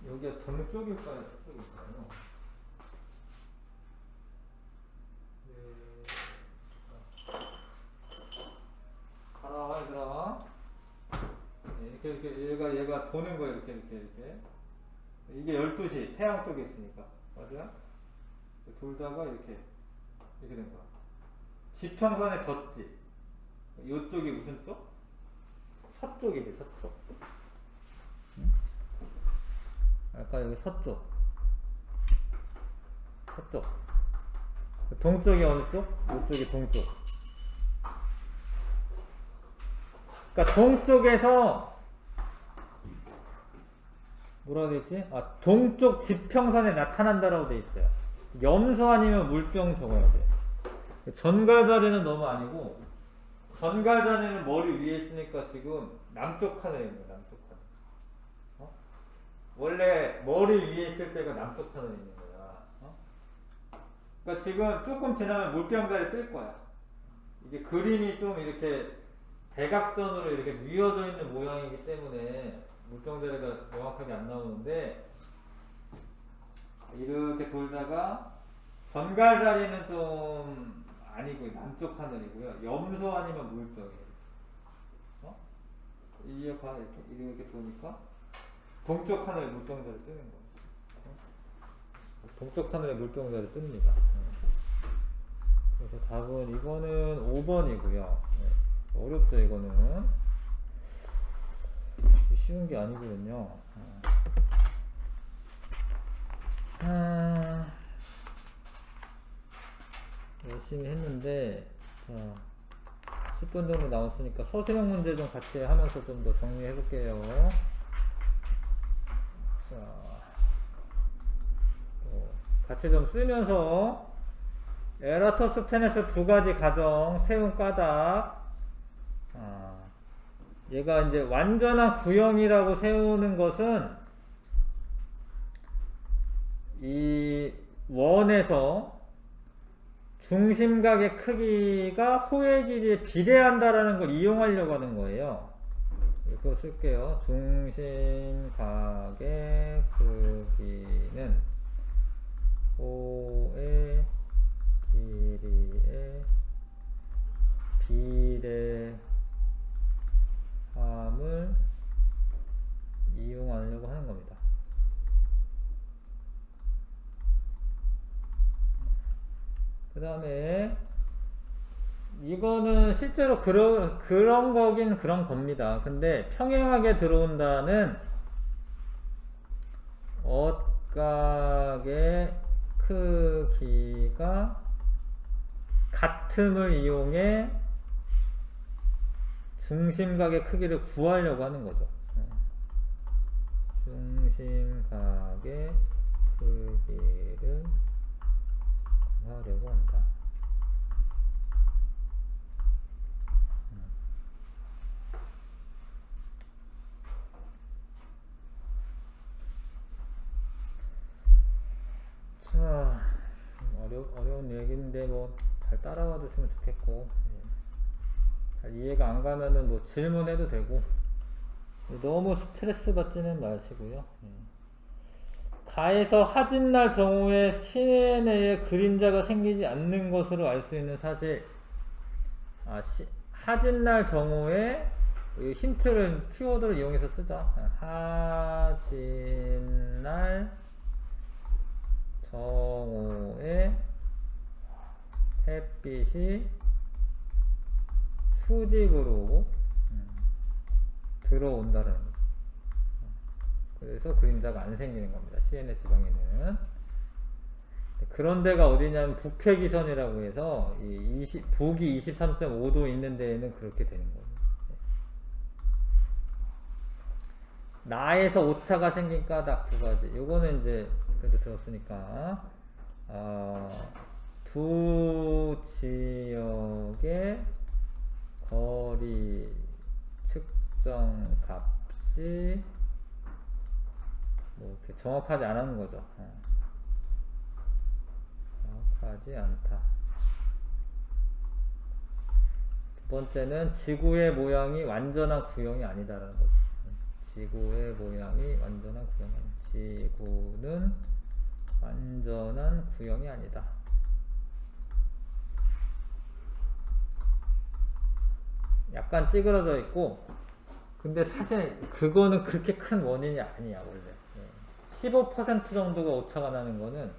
여기가 동쪽일까 서쪽일까요? 가라 얘들아. 이렇게 얘가 도는 거예요. 이렇게 이게 12시 태양 쪽에 있으니까 맞아요? 돌다가 이렇게 된 거야. 지평선에 졌지. 요쪽이 무슨 쪽? 서쪽이지, 서쪽. 응? 아까 여기 서쪽. 동쪽이 어느 쪽? 요쪽이 동쪽. 그러니까 동쪽에서 뭐라고 돼 있지? 동쪽 지평선에 나타난다라고 돼 있어요. 염소 아니면 물병 적어야 돼. 전갈자리는 너무 아니고, 전갈자리는 머리 위에 있으니까 지금 남쪽 하늘입니다. 남쪽 하늘. 원래 머리 위에 있을 때가 남쪽 하늘에 있는 거야. 그러니까 지금 조금 지나면 물병자리 뜰 거야. 이게 그림이 좀 이렇게 대각선으로 이렇게 뉘어져 있는 모양이기 때문에 물병자리가 명확하게 안 나오는데, 이렇게 돌다가 전갈자리는 좀 아니고 남쪽 하늘이고요. 염소 아니면 물병이에요. 이어가 이렇게 보니까 동쪽 하늘에 물병자리 뜨는 거예요. 동쪽 하늘에 물병자리 뜹니다. 그래서 답은 이거는 5번이고요. 어렵죠, 이거는. 쉬운 게 아니거든요. 열심히 했는데, 자, 10분 정도 남았으니까 서술형 문제 좀 같이 하면서 좀 더 정리해 볼게요. 자, 같이 좀 쓰면서 에라토스테네스 두 가지 가정 세운 까닭. 얘가 이제 완전한 구형이라고 세우는 것은 이 원에서 중심각의 크기가 호의 길이에 비례한다라는 걸 이용하려고 하는 거예요. 이거 쓸게요. 중심각의 크기는 호의 길이에 비례함을 이용하려고 하는 겁니다. 그 다음에 이거는 실제로 그런 거긴 그런 겁니다. 근데 평행하게 들어온다는 억각의 크기가 같음을 이용해 중심각의 크기를 구하려고 하는 거죠. 중심각의 크기를 구하려고 한다. 자, 어려운 얘기인데 뭐 잘 따라와 주시면 좋겠고, 잘 이해가 안 가면은 뭐 질문해도 되고, 너무 스트레스 받지는 마시고요. 가에서 하진날 정오에 시내 내에 그림자가 생기지 않는 것으로 알 수 있는 사실. 하진날 정오에 힌트를 키워드를 이용해서 쓰자. 하진날 정오에 햇빛이 수직으로 들어온다는 거죠. 그래서 그림자가 안 생기는 겁니다. 시엔의 지방에는. 그런 데가 어디냐면 북회기선이라고 해서 북이 23.5도 있는 데에는 그렇게 되는 거예요. 나에서 오차가 생긴 까닭 두 가지. 요거는 이제 그래도 들었으니까 두 지역의 거리 측정 값이 뭐 이렇게 정확하지 않은 거죠. 정확하지 않다. 두 번째는 지구의 모양이 완전한 구형이 아니다라는 거죠. 지구의 모양이 완전한 구형이 아니다. 지구는 완전한 구형이 아니다. 약간 찌그러져 있고, 근데 사실 그거는 그렇게 큰 원인이 아니야 원래. 15% 정도가 오차가 나는 거는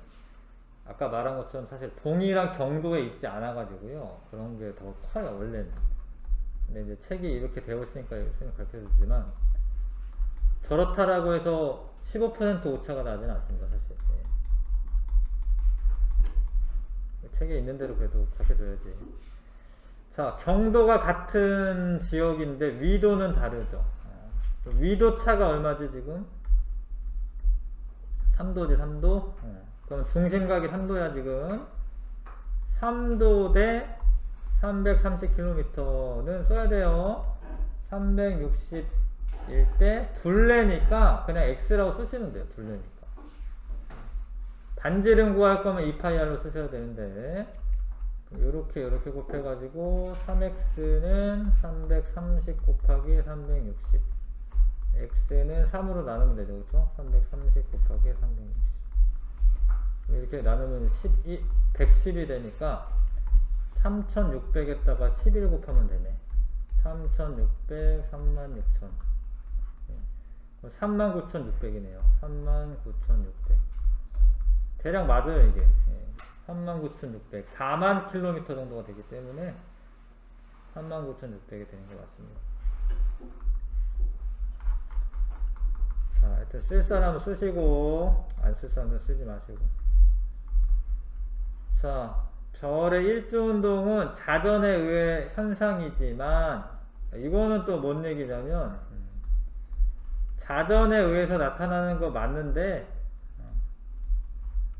아까 말한 것처럼 사실 동일한 경도에 있지 않아 가지고요, 그런 게 더 커요 원래는. 근데 이제 책이 이렇게 되어 있으니까 가르쳐 주지만, 저렇다라고 해서 15% 오차가 나지는 않습니다 사실. 책에 있는 대로 그래도 가르쳐 줘야지. 자, 경도가 같은 지역인데 위도는 다르죠. 위도 차가 얼마지 지금? 3도지 3도. 그럼 중심각이 3도야 지금. 3도 대 330km는 써야 돼요. 360일 때 둘레니까 그냥 x라고 쓰시면 돼요. 둘레니까. 반지름 구할 거면 2파이r로 쓰셔야 되는데, 요렇게 곱해가지고 3x는 330 곱하기 360, x는 3으로 나누면 되죠. 그쵸? 330 곱하기 360 이렇게 나누면 110이 되니까 3600에다가 11 곱하면 되네. 3600, 36000, 39600이네요 39600. 대략 맞아요 이게. 39600, 4만 킬로미터 정도가 되기 때문에 39600이 되는 게 맞습니다. 자, 하여튼 쓸 사람은 쓰시고 안 쓸 사람은 쓰지 마시고. 자, 별의 일주운동은 자전에 의해 현상이지만, 이거는 또 뭔 얘기냐면, 자전에 의해서 나타나는 거 맞는데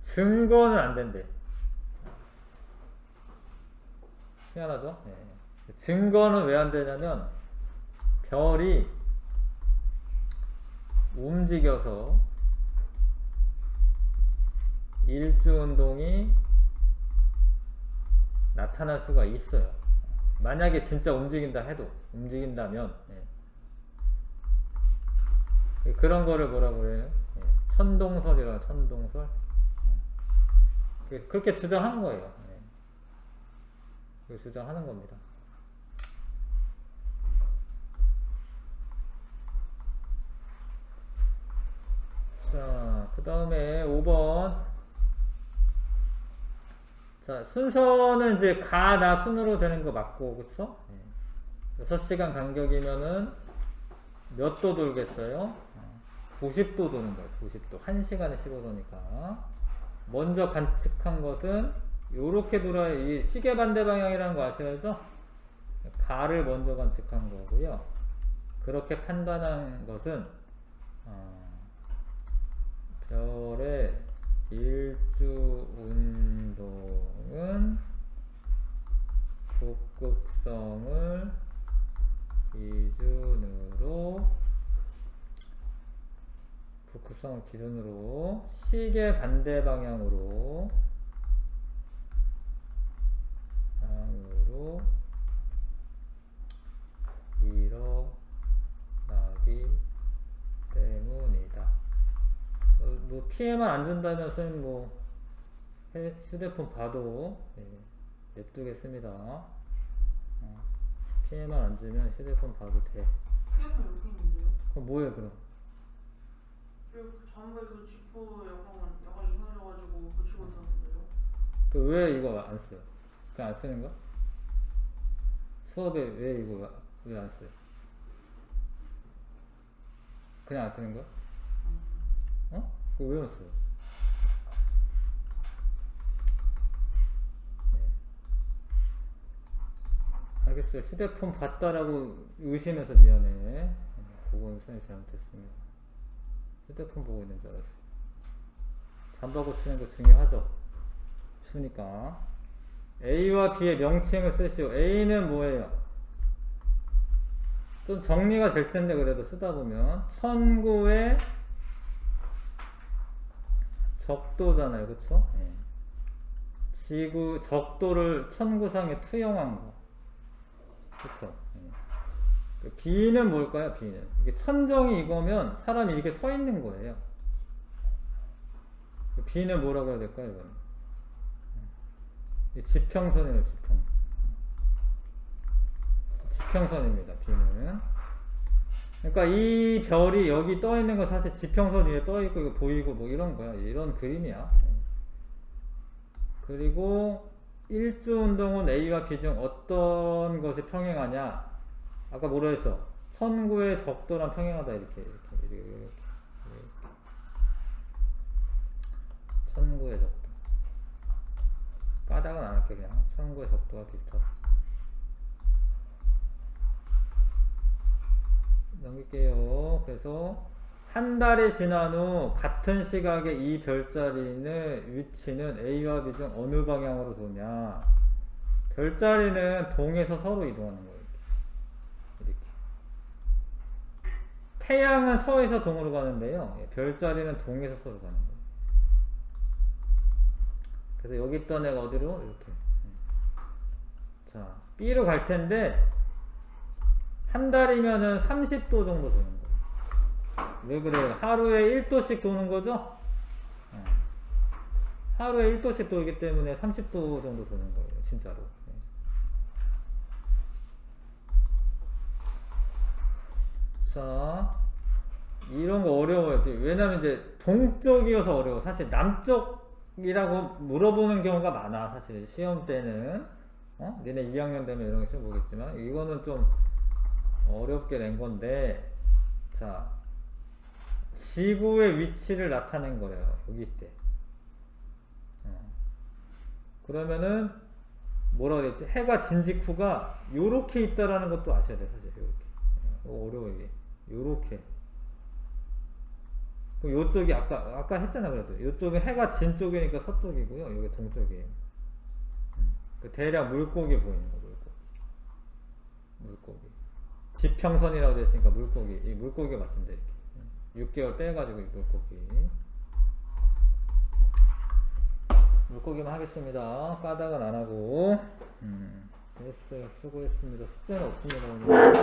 증거는 안 된대. 희한하죠? 네. 증거는 왜 안 되냐면 별이 움직여서 일주운동이 나타날 수가 있어요. 만약에 진짜 움직인다면 그런 거를 뭐라고 그래요? 천동설이라 천동설. 그렇게 주장한 거예요. 주장하는 겁니다. 자, 그 다음에 5번. 자, 순서는 이제 가, 나 순으로 되는 거 맞고, 그쵸? 6시간 간격이면은 몇 도 돌겠어요? 90도 도는 거예요. 90도. 1시간에 15도니까. 먼저 관측한 것은 요렇게 돌아야, 이 시계 반대 방향이라는 거 아셔야죠? 가를 먼저 관측한 거고요. 그렇게 판단한 것은 별의 일주 운동은 북극성을 기준으로 시계 반대 방향으로 일어나기 때문이다. 뭐 피해만 안 준다면 선생님 뭐 휴대폰 봐도 냅두겠습니다. 피해만 안 주면 휴대폰 봐도 돼. 휴대폰 여기 있는데요? 그럼 뭐예요 그럼? 잠바 이거 지퍼 약간 이상해져가지고 고치고 있었는데요. 왜 이거 안 써요? 그냥 안 쓰는 거? 수업에 왜 이거 왜 안 써요? 그냥 안 쓰는 거? 그거 왜 안 써요? 알겠어요. 휴대폰 봤다라고 의심해서 미안해. 그건 선생님이 잘못했습니다. 휴대폰 보고 있는 줄 알았어요. 잠바 고치는 거 중요하죠? 추우니까. A와 B의 명칭을 쓰시오. A는 뭐예요? 좀 정리가 될 텐데, 그래도 쓰다 보면. 천구의 적도잖아요. 그쵸? 지구, 적도를 천구상에 투영한 거. 그쵸? B는 뭘까요? B는 이게 천정이 이거면 사람이 이렇게 서 있는 거예요. B는 뭐라고 해야 될까요? 이건 지평선이에요. 지평선입니다. B는. 그러니까 이 별이 여기 떠 있는 건 사실 지평선 위에 떠 있고 이거 보이고 뭐 이런 거야. 이런 그림이야. 그리고 일주운동은 A와 B 중 어떤 것이 평행하냐? 아까 뭐라 했어? 천구의 적도랑 평행하다 이렇게. 천구의 적도. 까닥은 안 할게 그냥. 천구의 적도가 비슷하다. 넘길게요. 그래서 한 달이 지난 후 같은 시각에 이 별자리의 위치는 A와 B 중 어느 방향으로 도냐? 별자리는 동에서 서로 이동하는 거예요. 이렇게. 태양은 서에서 동으로 가는데요. 별자리는 동에서 서로 가는 거예요. 그래서 여기 있던 애가 어디로? 이렇게. 자, B로 갈 텐데 한 달이면은 30도 정도 도는 거예요. 왜 그래요? 하루에 1도씩 도는 거죠? 하루에 1도씩 돌기 때문에 30도 정도 도는 거예요. 진짜로. 자, 이런 거 어려워요. 왜냐면 이제 동쪽이어서 어려워. 사실 남쪽이라고 물어보는 경우가 많아. 사실 시험 때는. 니네 2학년 되면 이런 거 시험 보겠지만, 이거는 좀 어렵게 낸 건데, 자, 지구의 위치를 나타낸 거예요. 여기 있대. 그러면은 뭐라고 해야 되지? 해가 진 직후가 요렇게 있다라는 것도 아셔야 돼 사실. 요렇게. 어려워 이게. 요렇게. 그럼 요쪽이 아까 했잖아 그래도. 요쪽은 해가 진 쪽이니까 서쪽이고요. 여기 동쪽이에요. 그 대략 물고기 보이는 거 물고기. 지평선이라고 되어 있으니까 물고기. 이 물고기가 맞습니다 이렇게. 6개월 빼가지고 이 물고기만 하겠습니다. 까닭은 안 하고. 됐어요. 수고했습니다. 숙제는 없습니다 오늘.